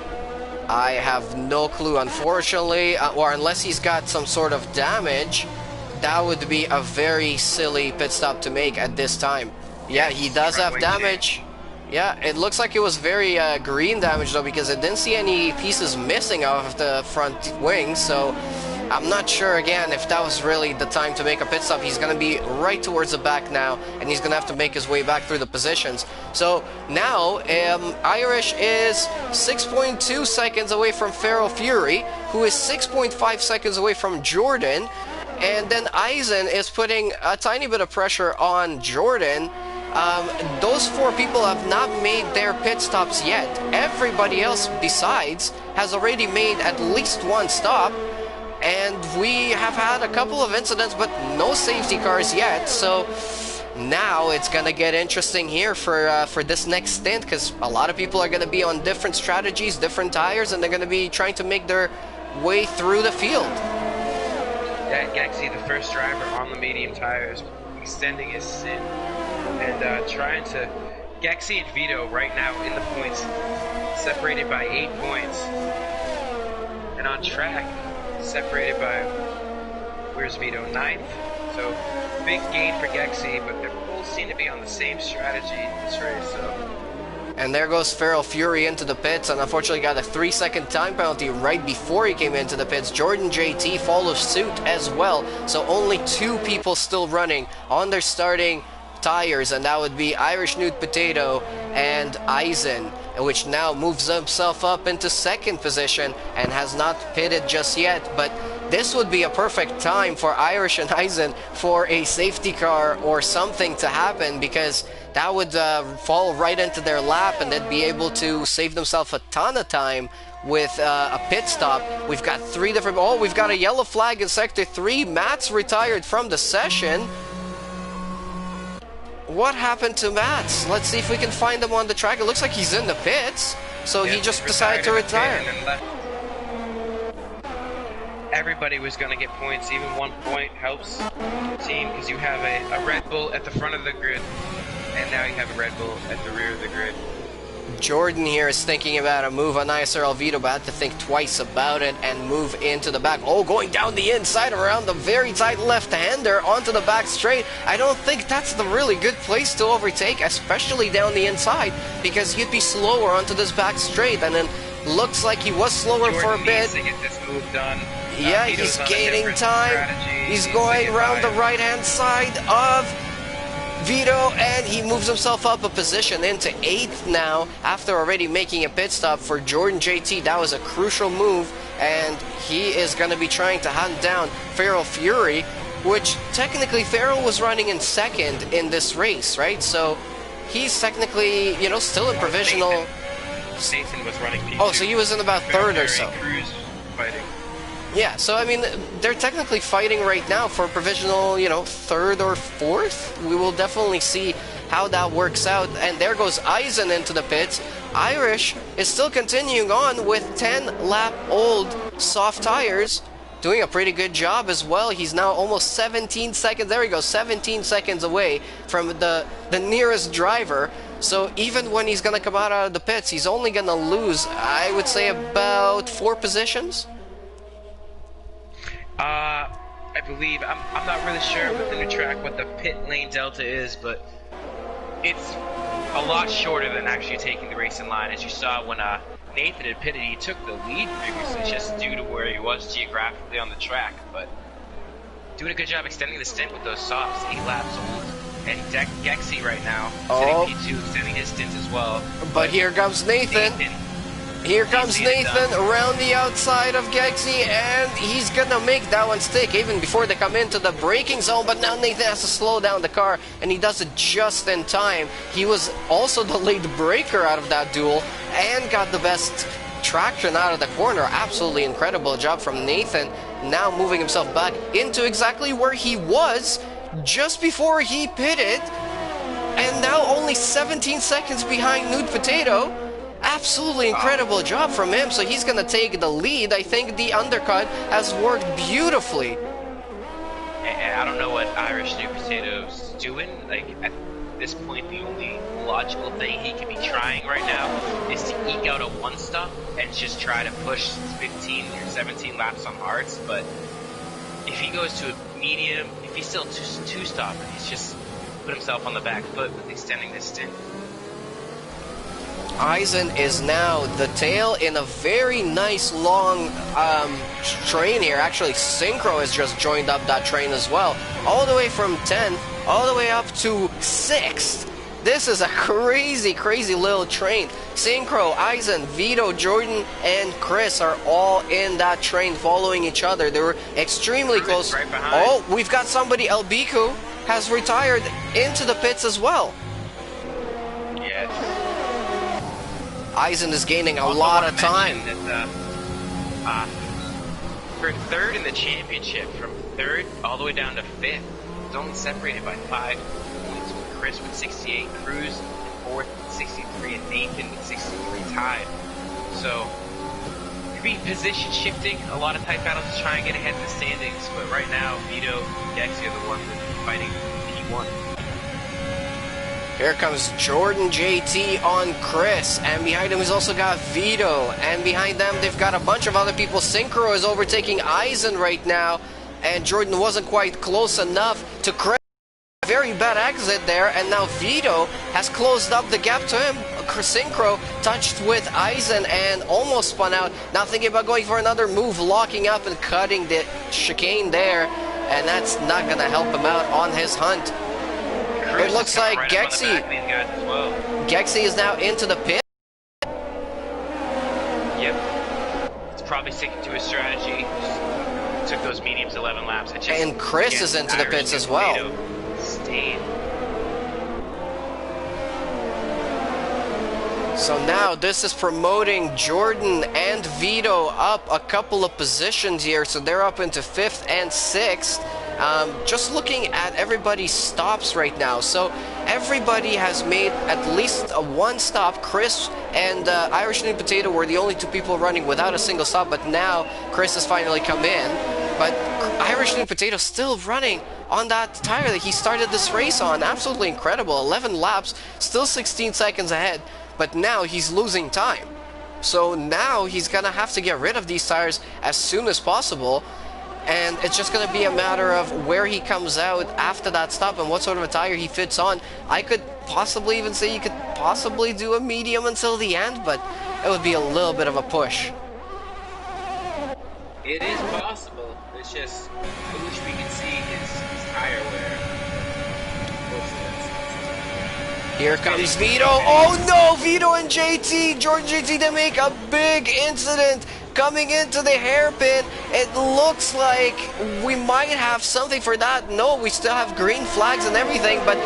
I have no clue, unfortunately, or unless he's got some sort of damage, that would be a very silly pit stop to make at this time. Yeah, he does have damage. Yeah, it looks like it was very green damage though, because I didn't see any pieces missing off of the front wing, so I'm not sure again if that was really the time to make a pit stop. He's going to be right towards the back now, and he's going to have to make his way back through the positions. So now Irish is 6.2 seconds away from Feral Fury, who is 6.5 seconds away from Jordan, and then Eisen is putting a tiny bit of pressure on Jordan. Those four people have not made their pit stops yet. Everybody else besides has already made at least one stop, and we have had a couple of incidents but no safety cars yet. So now it's gonna get interesting here for this next stint, because a lot of people are gonna be on different strategies, different tires, and they're gonna be trying to make their way through the field. Yeah, Gexy, the first driver on the medium tires, extending his stint and trying to... Gexy and Vito right now in the points, separated by 8 points. And on track, separated by... Where's Vito? 9th. So, big gain for Gexy, but they both seem to be on the same strategy in this race, so... And there goes Feral Fury into the pits, and unfortunately got a 3-second time penalty right before he came into the pits. Jordan JT follows suit as well, so only 2 people still running on their starting tires, and that would be Irish Nude Potato and Eisen, which now moves himself up into second position and has not pitted just yet. But this would be a perfect time for Irish and Eisen for a safety car or something to happen, because that would fall right into their lap, and they'd be able to save themselves a ton of time with a pit stop. We've got 3 different... Oh, we've got a yellow flag in Sector 3. Matt's retired from the session. What happened to Matt? Let's see if we can find him on the track. It looks like he's in the pits, so he just decided to retire. Everybody was going to get points. Even 1 point helps the team, because you have a Red Bull at the front of the grid, and now you have a Red Bull at the rear of the grid. Jordan here is thinking about a move on ISRL Vito, but had to think twice about it and move into the back. Oh, going down the inside around the very tight left-hander onto the back straight. I don't think that's the really good place to overtake, especially down the inside, because you'd be slower onto this back straight, and then looks like he was slower Jordan for a bit. Needs to get this move done. Yeah, he's gaining time. He's going around the right-hand side of Vito, and he moves himself up a position into 8th now after already making a pit stop for Jordan JT. That was a crucial move, and he is going to be trying to hunt down Feral Fury, which technically Feral was running in 2nd in this race, right? So he's technically, you know, still in provisional. Nathan was running P2. Oh, so he was in about 3rd or so. Cruz fighting. Yeah, so I mean, they're technically fighting right now for provisional, you know, 3rd or 4th. We will definitely see how that works out. And there goes Eisen into the pits. Irish is still continuing on with 10-lap-old soft tires, doing a pretty good job as well. He's now almost 17 seconds. There we go, 17 seconds away from the nearest driver. So even when he's going to come out of the pits, he's only going to lose, I would say, about 4 positions. I believe, I'm not really sure with the new track what the pit lane delta is, but it's a lot shorter than actually taking the race in line. As you saw when Nathan had pitted, he took the lead previously just due to where he was geographically on the track, but doing a good job extending the stint with those softs, 8 laps old. And Gexy right now, sitting P2, extending his stint as well. But here comes Nathan. Here comes Nathan around the outside of Gexy, and he's gonna make that one stick even before they come into the braking zone. But now Nathan has to slow down the car, and he does it just in time. He was also the lead breaker out of that duel and got the best traction out of the corner. Absolutely incredible job from Nathan. Now moving himself back into exactly where he was just before he pitted, and now only 17 seconds behind Nude Potato. Absolutely incredible job from him. So he's gonna take the lead. I think the undercut has worked beautifully. And I don't know what Irish Nude Potato's doing. Like, at this point, the only logical thing he could be trying right now is to eke out a one stop and just try to push 15 or 17 laps on hards. But if he goes to a medium, if he's still two stop, he's just put himself on the back foot with extending this stint. Eisen is now the tail in a very nice long train here. Actually, Synchro has just joined up that train as well. All the way from 10th, all the way up to 6th. This is a crazy, crazy little train. Synchro, Eisen, Vito, Jordan, and Chris are all in that train following each other. They were extremely close. Right behind. Oh, we've got somebody, Elbiku, has retired into the pits as well. Yes. Eisen is gaining a lot of time. That, for third in the championship, from third all the way down to fifth, it's only separated by 5 points, with Chris with 68, Cruz in fourth with 63, and Nathan with 63 tied. So, could be position shifting, a lot of tight battles to try and get ahead in the standings, but right now, Vito and Dexy are the ones that are fighting P1. Here comes Jordan JT on Chris, and behind him he's also got Vito, and behind them they've got a bunch of other people. Synchro is overtaking Eisen right now, and Jordan wasn't quite close enough to Chris. Very bad exit there, and now Vito has closed up the gap to him. Synchro touched with Eisen and almost spun out. Now thinking about going for another move, locking up and cutting the chicane there, and that's not going to help him out on his hunt. It looks like right Gexy. Well. Gexy is now into the pit. Yep. It's probably sticking to his strategy. Just took those mediums 11 laps. And Chris is into the pits as well. Stayed. So now this is promoting Jordan and Vito up a couple of positions here. So they're up into 5th and 6th. Just looking at everybody's stops right now. So everybody has made at least a one stop. Chris and Irish Nude Potato were the only two people running without a single stop, but now Chris has finally come in. But Irish Nude Potato still running on that tire that he started this race on. Absolutely incredible. 11 laps, still 16 seconds ahead, but now he's losing time. So now he's gonna have to get rid of these tires as soon as possible. And it's just going to be a matter of where he comes out after that stop and what sort of a tire he fits on. I could possibly even say you could possibly do a medium until the end, but it would be a little bit of a push. It is possible. It's just, I wish we could see his tire wear. Here comes Vito. Oh no, Vito and JT. Jordan JT, they make a big incident. Coming into the hairpin, it looks like we might have something for that. No, we still have green flags and everything, but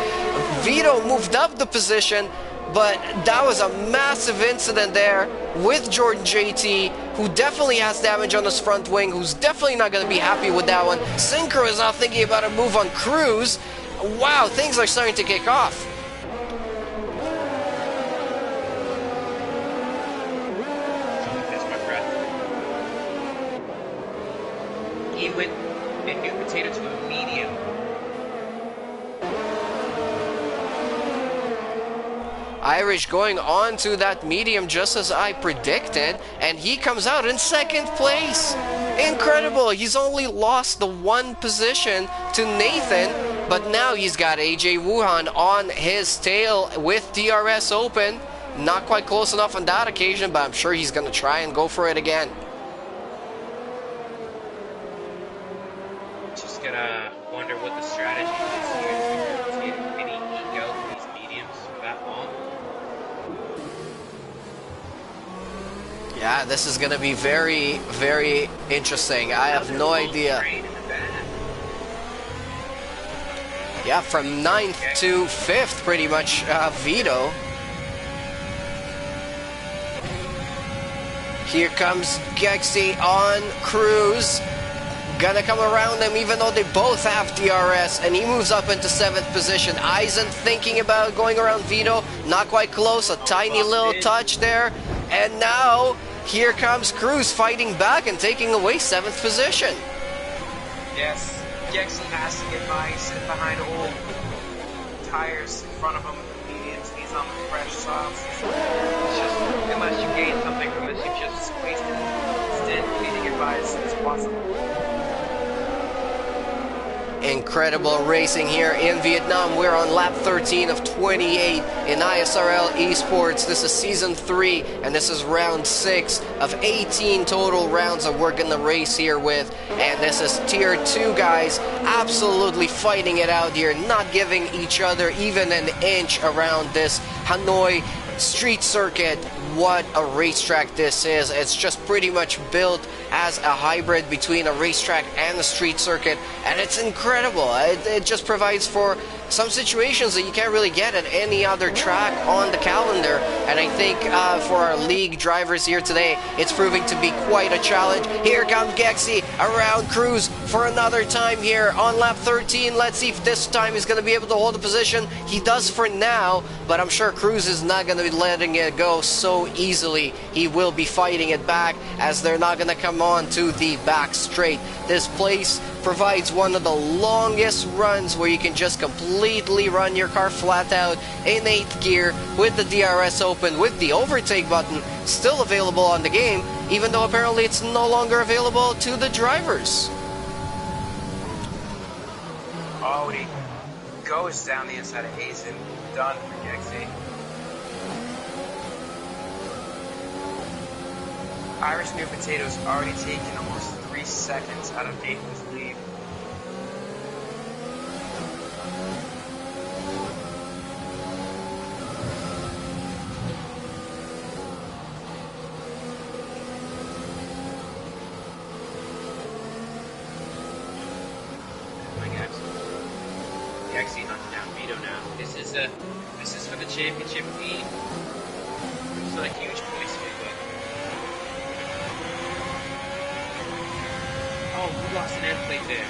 Vito moved up the position, but that was a massive incident there with Jordan JT, who definitely has damage on his front wing, who's definitely not going to be happy with that one. Synchro is now thinking about a move on Cruz. Wow, things are starting to kick off. He went a Nude Potato to a medium. Irish going on to that medium just as I predicted, and he comes out in 2nd place. Incredible. He's only lost the 1 position to Nathan, but now he's got AJ Wuhan on his tail with DRS open. Not quite close enough on that occasion, but I'm sure he's going to try and go for it again. Gonna wonder what the strategy is here to get any ego for these mediums for that long. Yeah, this is gonna be very, very interesting. I have no idea. Yeah, from 9th to 5th, pretty much, Vito. Here comes Gexy on Cruz. gonna come around him even though they both have DRS, and he moves up into 7th position. Eisen thinking about going around Vito, not quite close, a tiny little touch there, and now here comes Cruz fighting back and taking away 7th position. Yes, Gexy has to get by. He's sitting behind old tires in front of him. He's on the fresh softs. It's just, unless you gain something from this, you just wasted it. Instead, you need to get by as soon as possible. Incredible racing here in Vietnam. We're on lap 13 of 28 in ISRL Esports. This is season 3, and this is round 6 of 18 total rounds that we're gonna race here with. And this is tier 2 guys, absolutely fighting it out here, not giving each other even an inch around this Hanoi street circuit. What a racetrack this is. It's just pretty much built as a hybrid between a racetrack and a street circuit, and it's incredible. It just provides for some situations that you can't really get at any other track on the calendar, and I think for our league drivers here today, it's proving to be quite a challenge. Here comes Gexy around Cruz for another time here on lap 13. Let's see if this time he's going to be able to hold the position. He does for now, but I'm sure Cruz is not going to be letting it go so easily. He will be fighting it back as they're not going to come on to the back straight. This place provides one of the longest runs where you can just completely run your car flat out in 8th gear with the DRS open, with the overtake button still available on the game, even though apparently it's no longer available to the drivers. Oh, and he goes down the inside of Hazen. Done for Gexy. Irish New Potatoes already taken almost 3 seconds out of Nathan's lead. Gexy hunting down Vito now. This is for the championship team. It's not a huge place for you, but oh, we lost an end plate there.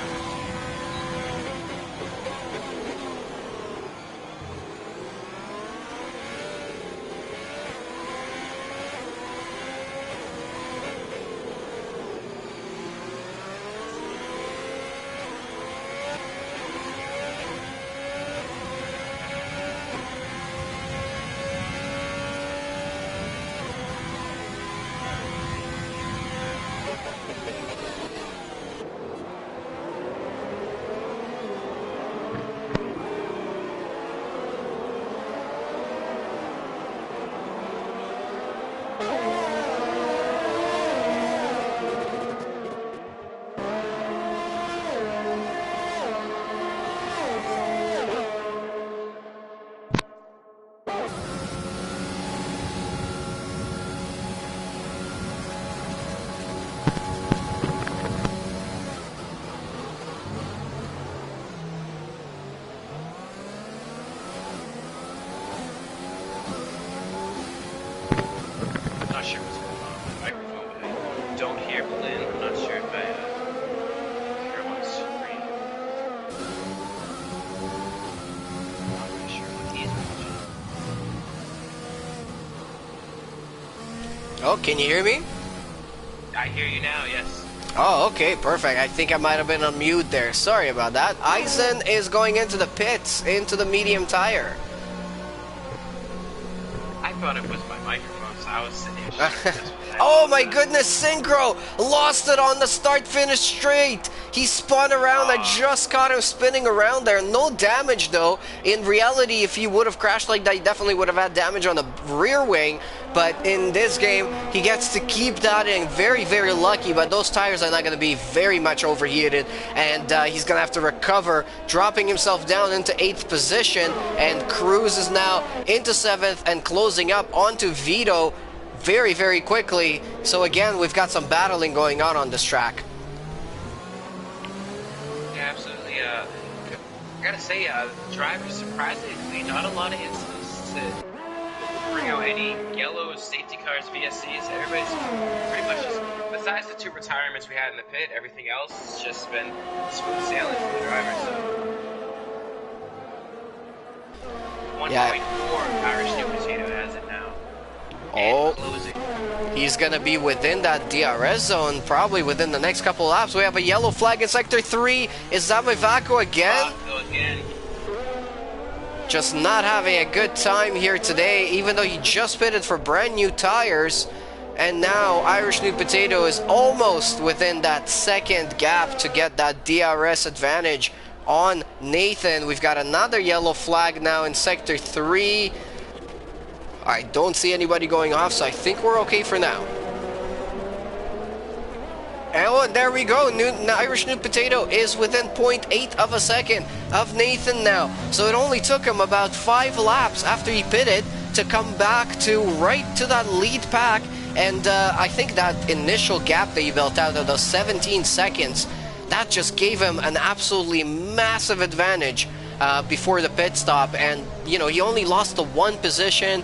Not sure what's going on with the microphone, but I don't hear Blin. I'm not sure if I hear him on screen. I'm not really sure what he's watching. Oh, can you hear me? I hear you now, yes. Oh, okay, perfect. I think I might have been on mute there. Sorry about that. Eisen is going into the pits, into the medium tire. I thought it was my microphone, so I was sitting here. Oh my goodness, Synchro lost it on the start-finish straight. He spun around. I just caught him spinning around there. No damage though. In reality, if he would have crashed like that, he definitely would have had damage on the rear wing. But in this game, he gets to keep that in. Very, very lucky, but those tires are not going to be very much overheated, and he's going to have to recover, dropping himself down into 8th position, and Cruz is now into 7th and closing up onto Vito very, very quickly. So again, we've got some battling going on this track. Yeah, absolutely. I gotta say, drivers surprisingly, not a lot of instances bring out any yellow safety cars, VSCs. Everybody's pretty much just, besides the 2 retirements we had in the pit, everything else has just been smooth sailing for the drivers. 1.4 Irish New Potato has it now. Oh, closing. He's going to be within that DRS zone probably within the next couple of laps. We have a yellow flag in Sector 3. Is that Mivako again? Just not having a good time here today, even though he just pitted for brand new tires. And now Irish New Potato is almost within that second gap to get that DRS advantage on Nathan. We've got another yellow flag now in Sector 3. I don't see anybody going off, so I think we're okay for now. Oh, and there we go. Irish New Potato is within 0.8 of a second of Nathan now. So it only took him about 5 laps after he pitted to come back to right to that lead pack. And I think that initial gap that he built out of those 17 seconds, that just gave him an absolutely massive advantage before the pit stop. And, you know, he only lost the 1 position.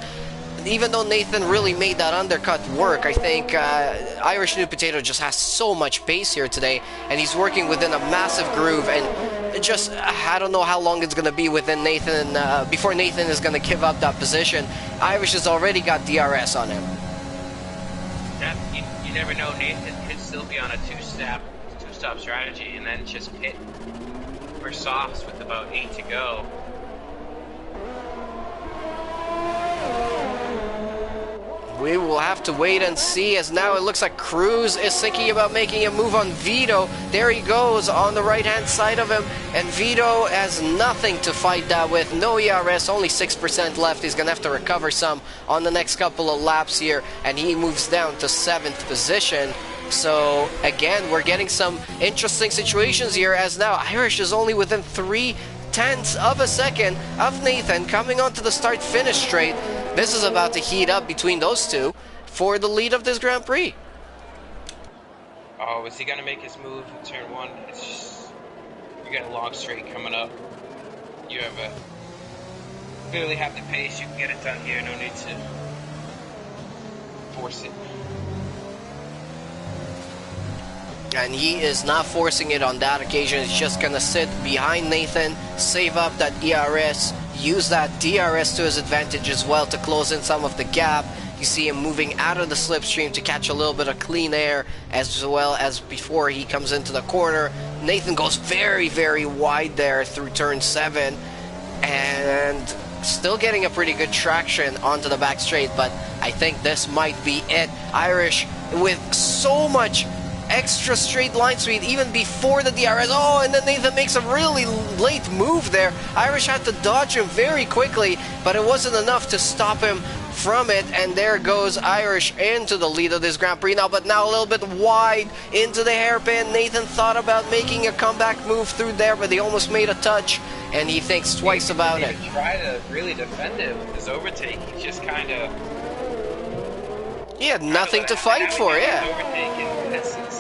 Even though Nathan really made that undercut work, I think Irish New Potato just has so much pace here today, and he's working within a massive groove, and it just, I don't know how long it's going to be within Nathan, before Nathan is going to give up that position. Irish has already got DRS on him. Yeah, you never know, Nathan could still be on a two-stop strategy, and then just pit for softs with about 8 to go. We will have to wait and see, as now it looks like Cruz is thinking about making a move on Vito. There he goes on the right-hand side of him, and Vito has nothing to fight that with. No ERS, only 6% left. He's going to have to recover some on the next couple of laps here, and he moves down to 7th position. So, again, we're getting some interesting situations here, as now Irish is only within 0.3 of a second of Nathan coming onto the start-finish straight. This is about to heat up between those two for the lead of this Grand Prix. Oh, is he going to make his move in turn 1? It's just, you got a long straight coming up. You have clearly have the pace. You can get it done here. No need to force it. And he is not forcing it on that occasion. He's just going to sit behind Nathan, save up that ERS, use that DRS to his advantage as well to close in some of the gap. You see him moving out of the slipstream to catch a little bit of clean air, as well as before he comes into the corner. Nathan goes very, very wide there through turn 7, and still getting a pretty good traction onto the back straight, but I think this might be it. Irish with so much extra straight line speed even before the DRS. Oh, and then Nathan makes a really late move there. Irish had to dodge him very quickly, but it wasn't enough to stop him from it, and there goes Irish into the lead of this Grand Prix now, but now a little bit wide into the hairpin. Nathan thought about making a comeback move through there, but he almost made a touch, and he thinks twice about it. He tried to really defend it with his overtake. He just kind of... He had nothing to fight for, yeah. Overtake, and it's just...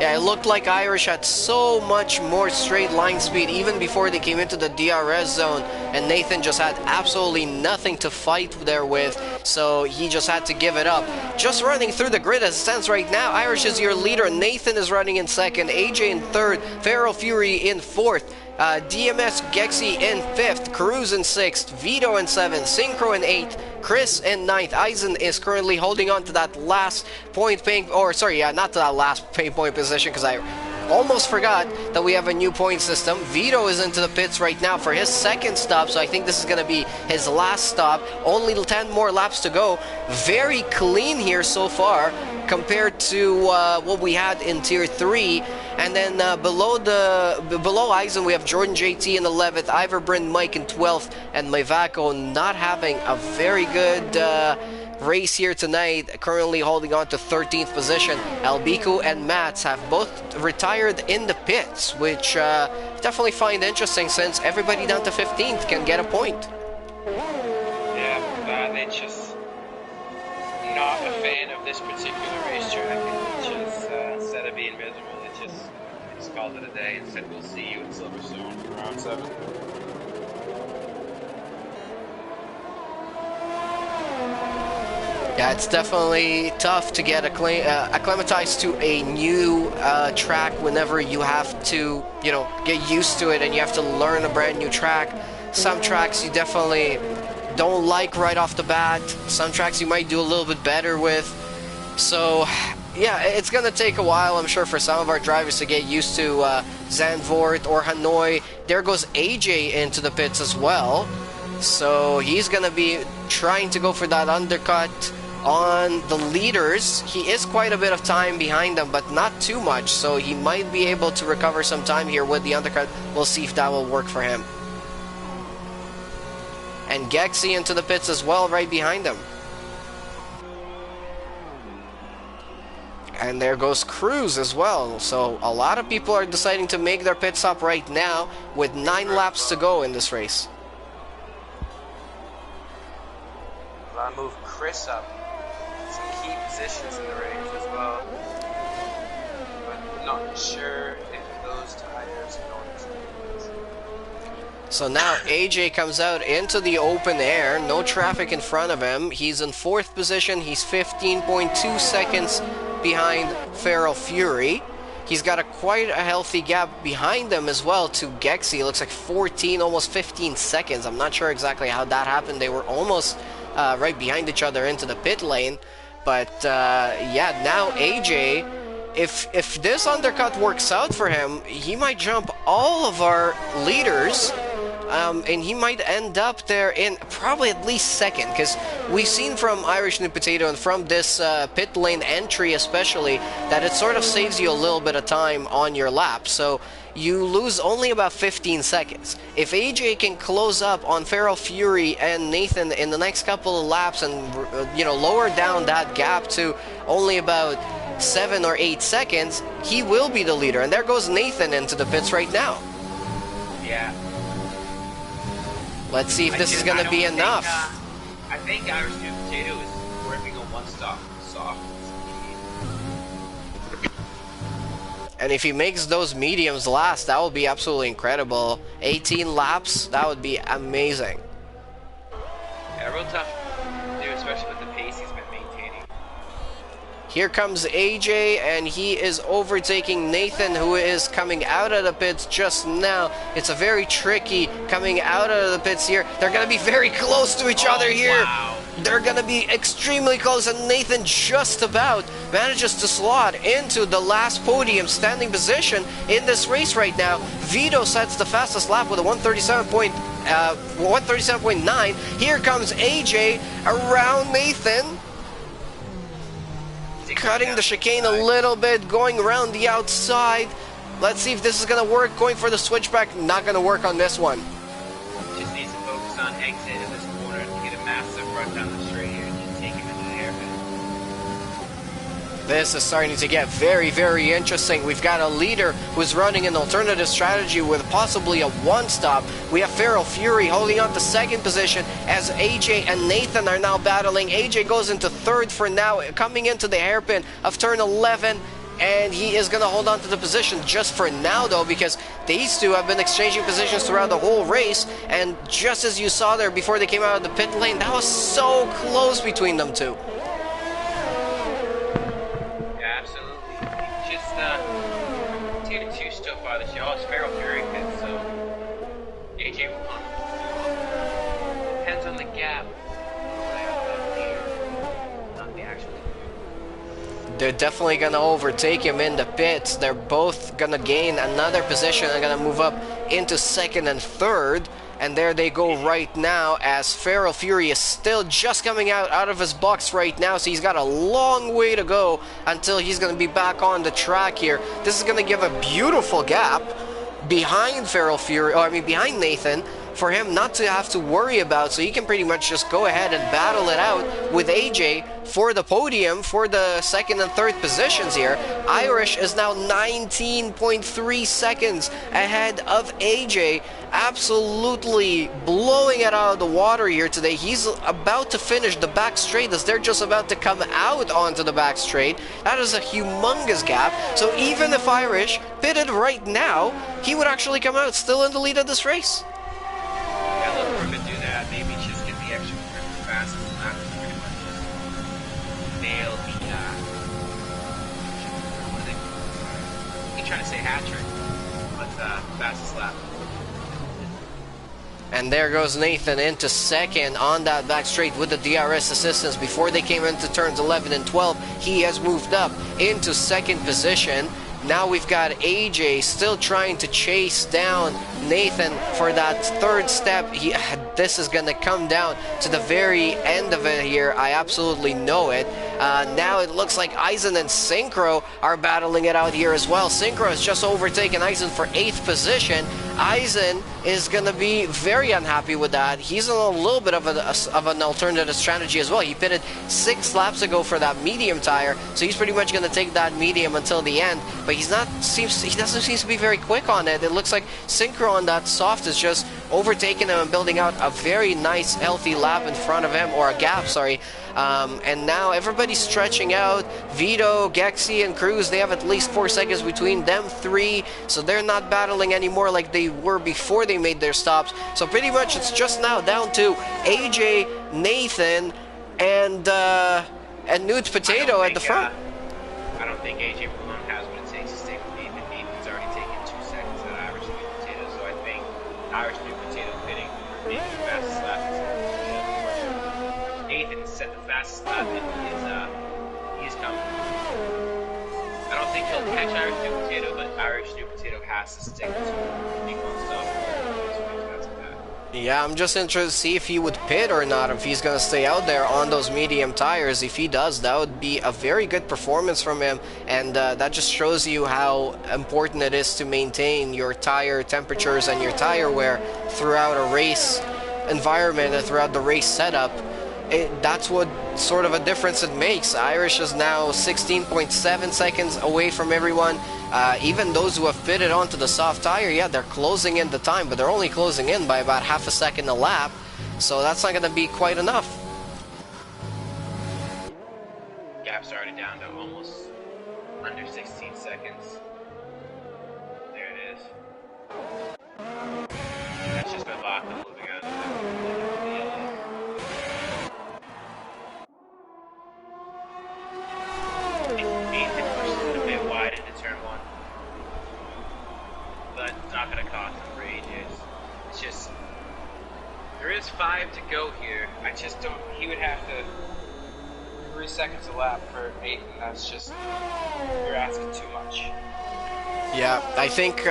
Yeah, it looked like Irish had so much more straight line speed even before they came into the DRS zone, and Nathan just had absolutely nothing to fight there with, so he just had to give it up. Just running through the grid as it stands right now, Irish is your leader, Nathan is running in 2nd, AJ in 3rd, Feral Fury in 4th, DMS Gexy in 5th, Cruz in 6th, Vito in 7th, Synchro in 8th, Chris in 9th. Eisen is currently holding on to that last point paying, or sorry, yeah, not to that last pay point position, because I almost forgot that we have a new point system. Vito is into the pits right now for his 2nd stop, so I think this is going to be his last stop. Only 10 more laps to go. Very clean here so far compared to what we had in Tier 3. And then below Eisen, we have Jordan JT in 11th, Ivor Bryn Mike in 12th, and Mivako not having a very good race here tonight, currently holding on to 13th position. Albico and Mats have both retired in the pits, which definitely find interesting since everybody down to 15th can get a point. Yeah, they just not a fan of this particular racetrack. It just instead of being miserable, it just called it a day and said we'll see you in Silverstone for round 7. Yeah, it's definitely tough to get acclimatized to a new track whenever you have to, you know, get used to it and you have to learn a brand new track. Some tracks you definitely don't like right off the bat. Some tracks you might do a little bit better with. So, yeah, it's going to take a while, I'm sure, for some of our drivers to get used to Zandvoort or Hanoi. There goes AJ into the pits as well. So he's going to be trying to go for that undercut on the leaders. He is quite a bit of time behind them, but not too much. So he might be able to recover some time here with the undercut. We'll see if that will work for him. And Gexy into the pits as well, right behind him. And there goes Cruz as well. So a lot of people are deciding to make their pit stop right now with 9 laps to go in this race. I'll move Chris up. Some key positions in the race as well. But not sure if those tires are going to change. So now AJ comes out into the open air. No traffic in front of him. He's in 4th position. He's 15.2 seconds behind Feral Fury. He's got quite a healthy gap behind them as well to Gexy. It looks like 14, almost 15 seconds. I'm not sure exactly how that happened. They were almost right behind each other into the pit lane. But yeah, now AJ, if this undercut works out for him, he might jump all of our leaders. And he might end up there in probably at least 2nd, because we've seen from Irish New Potato and from this pit lane entry especially that it sort of saves you a little bit of time on your lap. So you lose only about 15 seconds. If AJ can close up on Feral Fury and Nathan in the next couple of laps and you know, lower down that gap to only about 7 or 8 seconds, he will be the leader. And there goes Nathan into the pits right now. Yeah. Let's see if this is going to be enough. I think Irish New Potato is working on one stop soft. And if he makes those mediums last, that would be absolutely incredible. 18 laps, that would be amazing. Yeah, real tough to do, especially with the pace he's been maintaining. Here comes AJ, and he is overtaking Nathan, who is coming out of the pits just now. It's a very tricky coming out of the pits here. They're going to be very close to each other here. Wow. They're going to be extremely close, and Nathan just about manages to slot into the last podium standing position in this race right now. Vito sets the fastest lap with a 137.9. Here comes AJ around Nathan, cutting the chicane a little bit, going around the outside. Let's see if this is going to work. Going for the switchback, not going to work on this one. Just needs to focus on exit in this corner to get a massive run down the straight here and just take him into the hairpin. This is starting to get very, very interesting. We've got a leader who's running an alternative strategy with possibly a one-stop. We have Feral Fury holding on to 2nd position as AJ and Nathan are now battling. AJ goes into 3rd for now, coming into the hairpin of turn 11. And he is going to hold on to the position just for now, though, because these two have been exchanging positions throughout the whole race. And just as you saw there before they came out of the pit lane, that was so close between them two. Yeah, absolutely. Just 2-2 still far this year. Oh, it's Feral Fury pit, so AJ will want. Depends on the gap. Not the actual. They're definitely going to overtake him in the pits. They're both going to gain another position and going to move up into 2nd and 3rd. And there they go right now as Feral Fury is still just coming out of his box right now. So he's got a long way to go until he's going to be back on the track here. This is going to give a beautiful gap behind Feral Fury, behind Nathan, for him not to have to worry about, so he can pretty much just go ahead and battle it out with AJ for the podium for the 2nd and 3rd positions here. Irish is now 19.3 seconds ahead of AJ, absolutely blowing it out of the water here today. He's about to finish the back straight as they're just about to come out onto the back straight. That is a humongous gap. So even if Irish pitted right now, he would actually come out still in the lead of this race. Yeah, look, we're going to do that. Maybe just get the extra fast lap pretty much. you're trying to say hat trick, but fastest lap. And there goes Nathan into second on that back straight with the DRS assistance. Before they came into turns 11 and 12, he has moved up into second position. Now we've got AJ still trying to chase down Nathan for that third step. This is going to come down to the very end of it here. I absolutely know it. Now it looks like Eisen and Synchro are battling it out here as well. Synchro has just overtaken Eisen for 8th position. Eisen is going to be very unhappy with that. He's on a little bit of an alternative strategy as well. He pitted 6 laps ago for that medium tire, so he's pretty much going to take that medium until the end. But he doesn't seem to be very quick on it. It looks like Synchro on that soft is just overtaking him and building out a very nice, healthy lap in front of him, or a gap, sorry. And now everybody's stretching out. Vito, Gexi, and Cruz, they have at least 4 seconds between them 3, so they're not battling anymore like they were before they made their stops. So pretty much it's just now down to AJ, Nathan, and Nude's Potato at the front. I don't think AJ Balloon has what it takes to stay with Nathan. Nathan's already taken 2 seconds at Irish Nude Potato, so I think Irish Nude Potato pitting for being the fastest lap. Nathan set the fastest lap, and he's coming. I don't think he'll catch Irish New Potato, but Irish New Potato has to stick to equal stuff. Yeah, I'm just interested to see if he would pit or not, if he's going to stay out there on those medium tires. If he does, that would be a very good performance from him, and that just shows you how important it is to maintain your tire temperatures and your tire wear throughout a race environment and throughout the race setup. That's what sort of a difference it makes. Irish is now 16.7 seconds away from everyone. Even those who have fitted onto the soft tire, yeah, they're closing in the time, but they're only closing in by about half a second a lap, so that's not going to be quite enough. Gap's already down to almost under 16 seconds. There it is. That's just by Bach moving out of the Nathan pushes it a bit wide into turn 1, but it's not going to cost him for ages. It's just, there is 5 to go here. I just don't, he would have to 3 seconds a lap for Nathan. That's just, you're asking too much. Yeah, I think,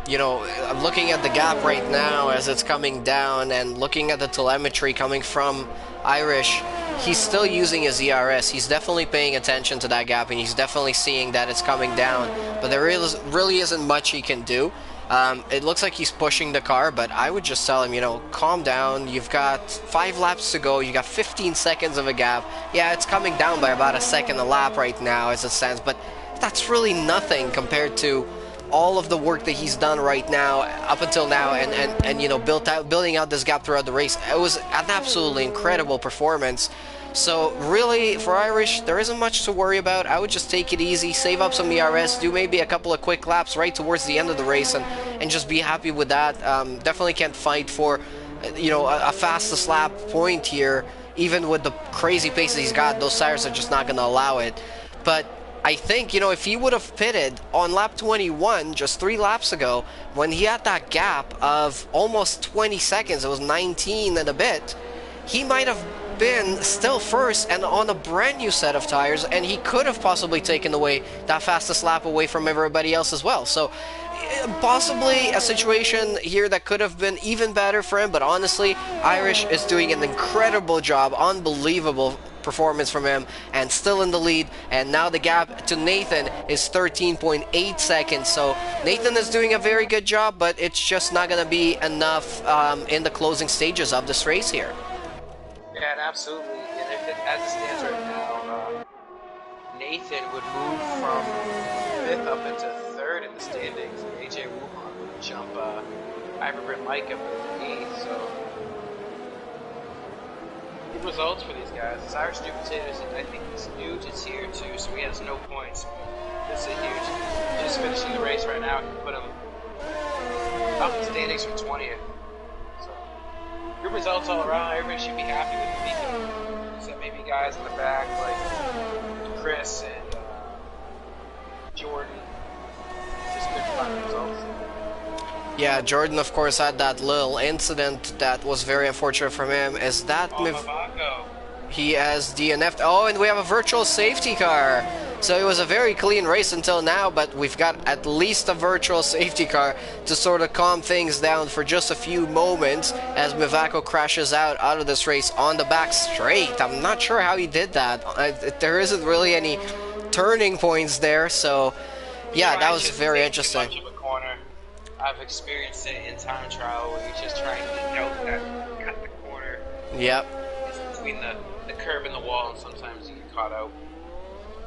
you know, I'm looking at the gap right now as it's coming down, and looking at the telemetry coming from Irish, he's still using his ERS. He's definitely paying attention to that gap, and he's definitely seeing that it's coming down, but there really isn't much he can do. It looks like he's pushing the car, but I would just tell him, you know, calm down. You've got 5 laps to go. You got 15 seconds of a gap. Yeah, it's coming down by about a second a lap right now as it stands, but that's really nothing compared to all of the work that he's done right now, up until now, and you know, building out this gap throughout the race. It was an absolutely incredible performance. So really, for Irish, there isn't much to worry about. I would just take it easy, save up some ERS, do maybe a couple of quick laps right towards the end of the race, and just be happy with that. Definitely can't fight for, you know, a fastest lap point here. Even with the crazy pace that he's got, those tires are just not going to allow it. But I think, you know, if he would have pitted on lap 21 just 3 laps ago, when he had that gap of almost 20 seconds, it was 19 and a bit, he might have been still first and on a brand new set of tires, and he could have possibly taken away that fastest lap away from everybody else as well. So possibly a situation here that could have been even better for him, but honestly, Irish is doing an incredible job, unbelievable performance from him, and still in the lead. And now the gap to Nathan is 13.8 seconds, so Nathan is doing a very good job, but it's just not going to be enough in the closing stages of this race here. Yeah, and absolutely. And if it, as it stands right now, Nathan would move from 5th up into 3rd in the standings, and AJ Wuhan would jump Iverbrett Mike up into 8th, so good results for these guys. This Irish New Potatoes, and I think this Nude is here too, so he has no points. This is huge. Just finishing the race right now, can put him up in the standings for 20th. So good results all around. Everybody should be happy with the weekend. Except maybe guys in the back like Chris and Jordan. good fun results. Yeah, Jordan, of course, had that little incident that was very unfortunate for him. Is that Mavako. he has DNF'd? Oh, and we have a virtual safety car. So it was a very clean race until now, but we've got at least a virtual safety car to sort of calm things down for just a few moments as Mavako crashes out of this race on the back straight. I'm not sure how he did that. There isn't really any turning points there, so yeah, that was very interesting. Much of a corner. I've experienced it in time trial where you just try and eke out that cut the corner. Yep. It's between the curb and the wall, and sometimes you get caught out.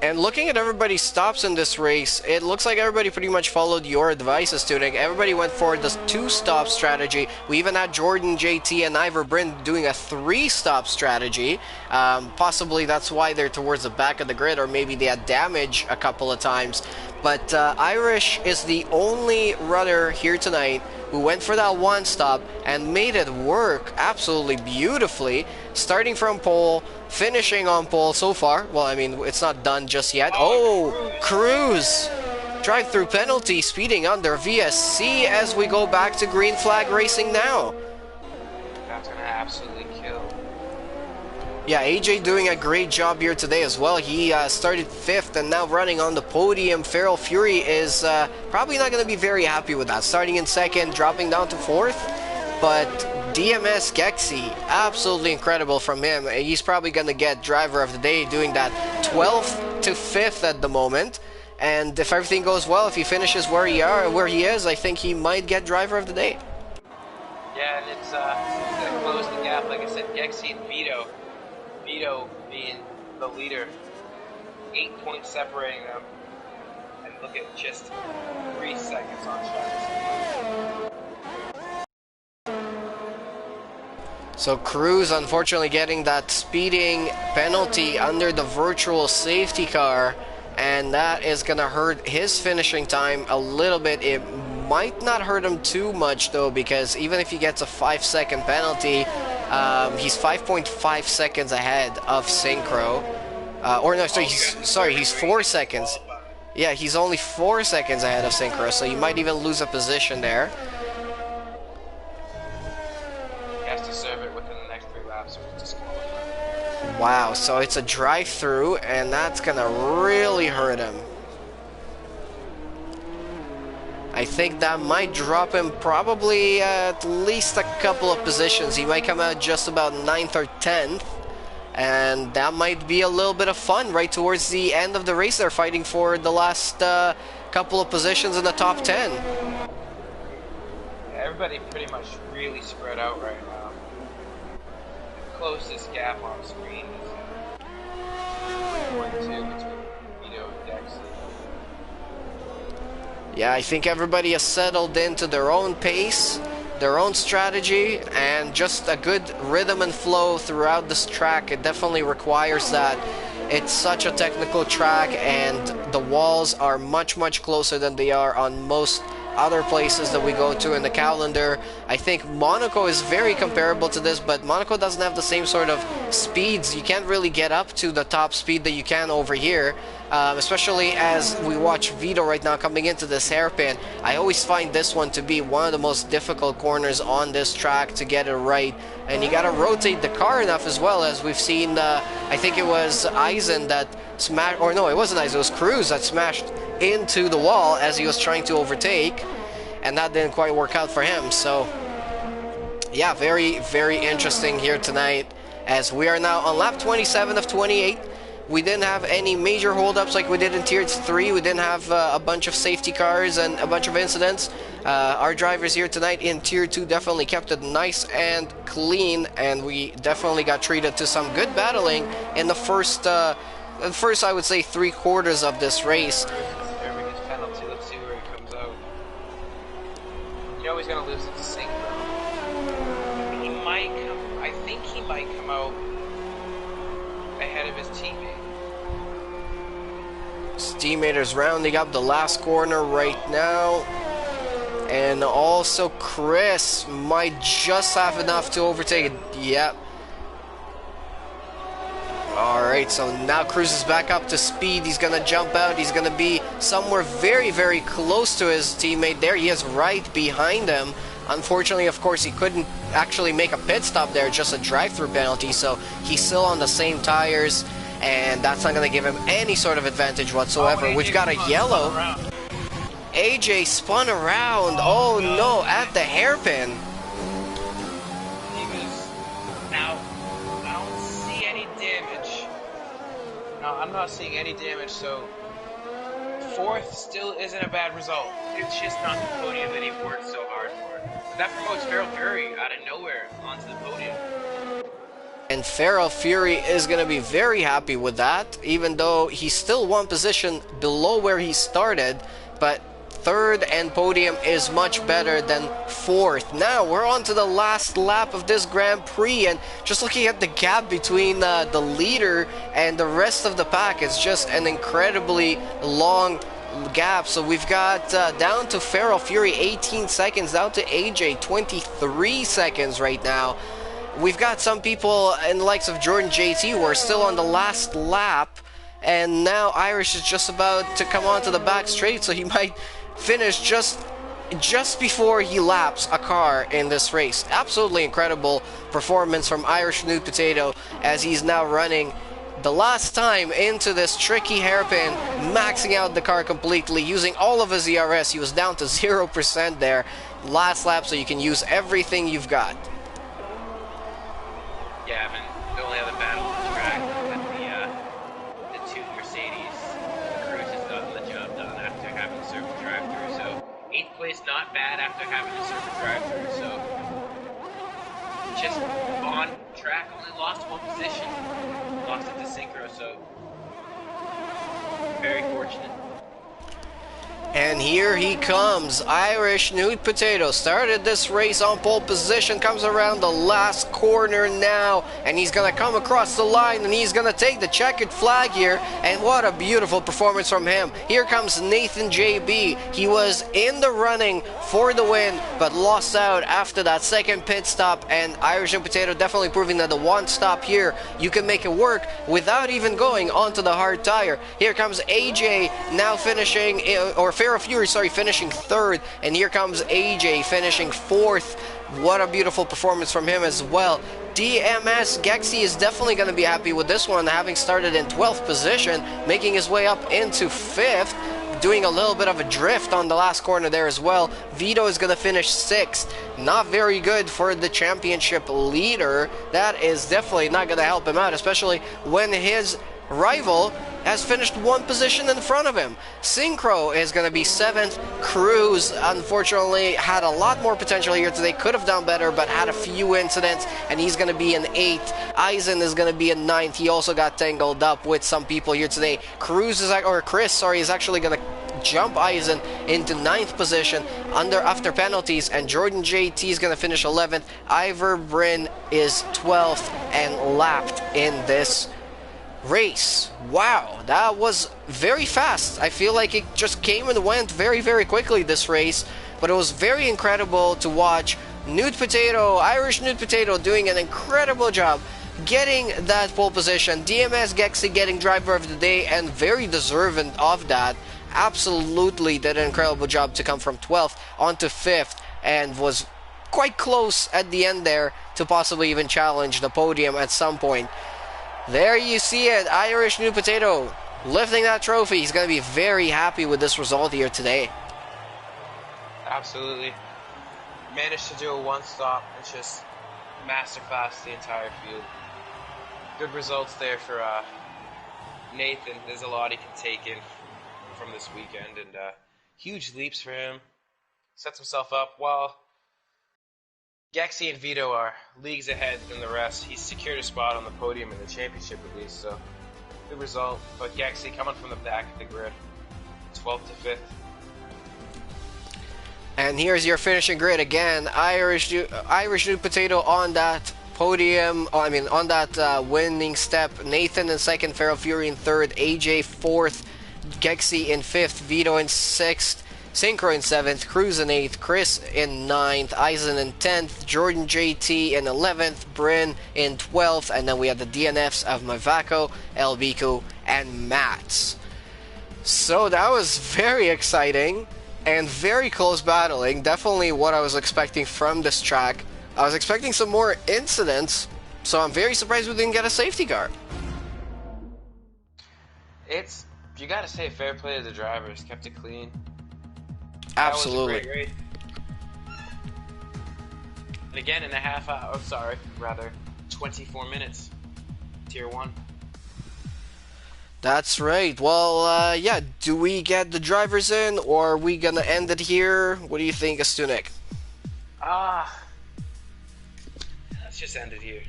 And looking at everybody's stops in this race, it looks like everybody pretty much followed your advices, Tuning. Everybody went for the 2-stop strategy. We even had Jordan, JT, and Ivor Bryn doing a 3-stop strategy. Possibly that's why they're towards the back of the grid, or maybe they had damage a couple of times. But Irish is the only runner here tonight who went for that 1-stop and made it work absolutely beautifully, starting from pole, finishing on pole so far. Well, I mean, it's not done just yet. Oh, Cruz! Drive-through penalty, speeding under VSC as we go back to green flag racing now. That's gonna absolutely kill. Yeah, AJ doing a great job here today as well. He started 5th and now running on the podium. Feral Fury is probably not going to be very happy with that. Starting in 2nd, dropping down to 4th. But DMS Gexy, absolutely incredible from him. He's probably going to get driver of the day, doing that 12th to 5th at the moment. And if everything goes well, if he finishes where he is, I think he might get driver of the day. Yeah, and it's gonna close the gap. Like I said, Gexy and Vito. Vito being the leader, 8 points separating them, and look at just 3 seconds on Travis. So Cruz unfortunately getting that speeding penalty under the virtual safety car, and that is gonna hurt his finishing time a little bit. It might not hurt him too much though, because even if he gets a 5-second penalty, he's 5.5 seconds ahead of Synchro. Or no, sorry, he's 4 seconds. Yeah, he's only 4 seconds ahead of Synchro, so you might even lose a position there. He has to serve it within the next 3 laps or disqualified. Wow, so it's a drive-through, and that's gonna really hurt him. I think that might drop him probably at least a couple of positions. He might come out just about 9th or 10th. And that might be a little bit of fun right towards the end of the race. They're fighting for the last couple of positions in the top 10. Yeah, everybody pretty much really spread out right now. The closest gap on screen is 3.2 between Vito and Dexter. Yeah, I think everybody has settled into their own pace, their own strategy, and just a good rhythm and flow throughout this track. It definitely requires that. It's such a technical track, and the walls are much, much closer than they are on most other places that we go to in the calendar. I think Monaco is very comparable to this, but Monaco doesn't have the same sort of speeds. You can't really get up to the top speed that you can over here, especially as we watch Vito right now coming into this hairpin. I always find this one to be one of the most difficult corners on this track to get it right, and you gotta rotate the car enough as well, as we've seen. I think it was Eisen that smashed, or no, it wasn't Eisen, it was Cruz that smashed into the wall as he was trying to overtake, and that didn't quite work out for him. So yeah, very, very interesting here tonight, as we are now on lap 27 of 28. We didn't have any major holdups like we did in Tier 3. We didn't have a bunch of safety cars and a bunch of incidents. Our drivers here tonight in Tier 2 definitely kept it nice and clean, and we definitely got treated to some good battling in the first I would say 3/4 of this race. Serving his penalty. Let's see where he comes out. You know he's gonna lose it to Sync. He might come. I think he might come out ahead of his teammate. His teammate is rounding up the last corner right now, and also Chris might just have enough to overtake it. Yep. Alright, so now Cruz is back up to speed. He's going to jump out. He's going to be somewhere very, very close to his teammate. There he is right behind him. Unfortunately, of course, he couldn't actually make a pit stop there, just a drive-through penalty, so he's still on the same tires, and that's not going to give him any sort of advantage whatsoever. We've got a yellow. AJ spun around. Oh no, at the hairpin. Now, I don't see any damage. No, I'm not seeing any damage, so fourth still isn't a bad result. It's just not the podium that he worked so hard for. But that promotes Feral Fury out of nowhere onto the podium. And Feral Fury is going to be very happy with that, even though he's still one position below where he started, but third and podium is much better than fourth. Now we're on to the last lap of this Grand Prix, and just looking at the gap between the leader and the rest of the pack, it's just an incredibly long gap. So we've got down to Feral Fury 18 seconds, down to AJ 23 seconds right now. We've got some people in the likes of Jordan JT who are still on the last lap, and now Irish is just about to come onto the back straight, so he might finish just before he laps a car in this race. Absolutely incredible performance from Irish Nude Potato as he's now running the last time into this tricky hairpin, maxing out the car completely, using all of his ERS. He was down to 0% there last lap, so you can use everything you've got. Yeah, I mean, the only other battle on the track that the two Mercedes Cruz has gotten the job done after having to serve a drive-through. So 8th place, not bad after having to serve a drive-through. So just on track, only lost one position, lost it to Synchro. So very fortunate. And here he comes. Irish Nude Potato started this race on pole position, comes around the last corner now, and he's going to come across the line, and he's going to take the checkered flag here, and what a beautiful performance from him. Here comes Nathan JB. He was in the running for the win, but lost out after that second pit stop, and Irish Nude Potato definitely proving that the one stop here, you can make it work without even going onto the hard tire. Here comes AJ now finishing, or Feral Fury, sorry, finishing third, and here comes AJ finishing fourth. What a beautiful performance from him as well. DMS Gexy is definitely going to be happy with this one, having started in 12th position, making his way up into 5th, doing a little bit of a drift on the last corner there as well. Vito is going to finish 6th. Not very good for the championship leader. That is definitely not going to help him out, especially when his rival has finished one position in front of him. Synchro is going to be 7th. Cruz, unfortunately, had a lot more potential here today. Could have done better, but had a few incidents, and he's going to be in 8th. Eisen is going to be in 9th. He also got tangled up with some people here today. Chris, is actually going to jump Eisen into 9th position after penalties, and Jordan JT is going to finish 11th. Ivor Bryn is 12th and lapped in this race. Wow, that was very fast. I feel like it just came and went very, very quickly, this race, but it was very incredible to watch Nude Potato, Irish Nude Potato, doing an incredible job getting that pole position. DMS Gexy getting driver of the day, and very deserving of that. Absolutely did an incredible job to come from 12th onto 5th, and was quite close at the end there to possibly even challenge the podium at some point. There you see it, Irish Nude Potato lifting that trophy. He's going to be very happy with this result here today. Absolutely. Managed to do a one-stop and just masterclass the entire field. Good results there for Nathan. There's a lot he can take in from this weekend, and huge leaps for him. Sets himself up while Gexy and Vito are leagues ahead than the rest. He's secured a spot on the podium in the championship at least, so good result. But Gexy coming from the back of the grid, 12th to 5th. And here's your finishing grid again. Irish Nude Potato on that podium, on that winning step. Nathan in 2nd, Feral Fury in 3rd, AJ 4th, Gexy in 5th, Vito in 6th, Synchro in 7th, Cruz in 8th, Chris in 9th, Eisen in 10th, Jordan JT in 11th, Bryn in 12th, and then we had the DNFs of Mavako, Elbiku, and Mats. So that was very exciting and very close battling. Definitely what I was expecting from this track. I was expecting some more incidents, so I'm very surprised we didn't get a safety car. You gotta say fair play to the drivers, kept it clean. Absolutely. That was a great race. And again, in a half hour, sorry, rather 24 minutes, tier 1. That's right. Well, yeah, do we get the drivers in, or are we gonna end it here? What do you think, Astunik? Let's just end it here.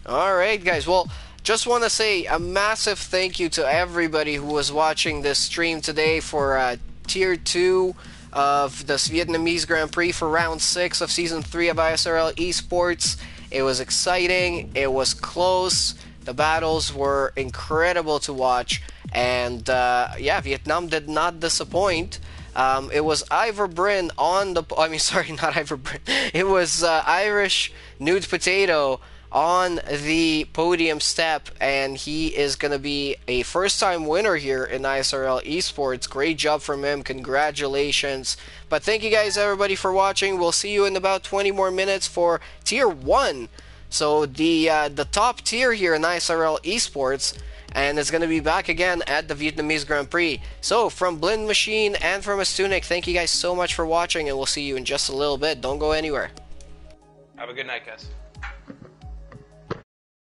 Alright, guys. Well, just want to say a massive thank you to everybody who was watching this stream today for Tier 2 of the Vietnamese Grand Prix for Round 6 of Season 3 of ISRL Esports. It was exciting. It was close. The battles were incredible to watch. And, yeah, Vietnam did not disappoint. It was Ivor Bryn on the... I mean, sorry, not Ivor Bryn. It was Irish Nude Potato on the podium step, and he is going to be a first-time winner here in ISRL Esports. Great job from him. Congratulations. But thank you guys, everybody, for watching. We'll see you in about 20 more minutes for Tier 1. So the top tier here in ISRL Esports, and it's going to be back again at the Vietnamese Grand Prix. So from BLIN-MACHINE and from Astunik, thank you guys so much for watching, and we'll see you in just a little bit. Don't go anywhere. Have a good night, guys.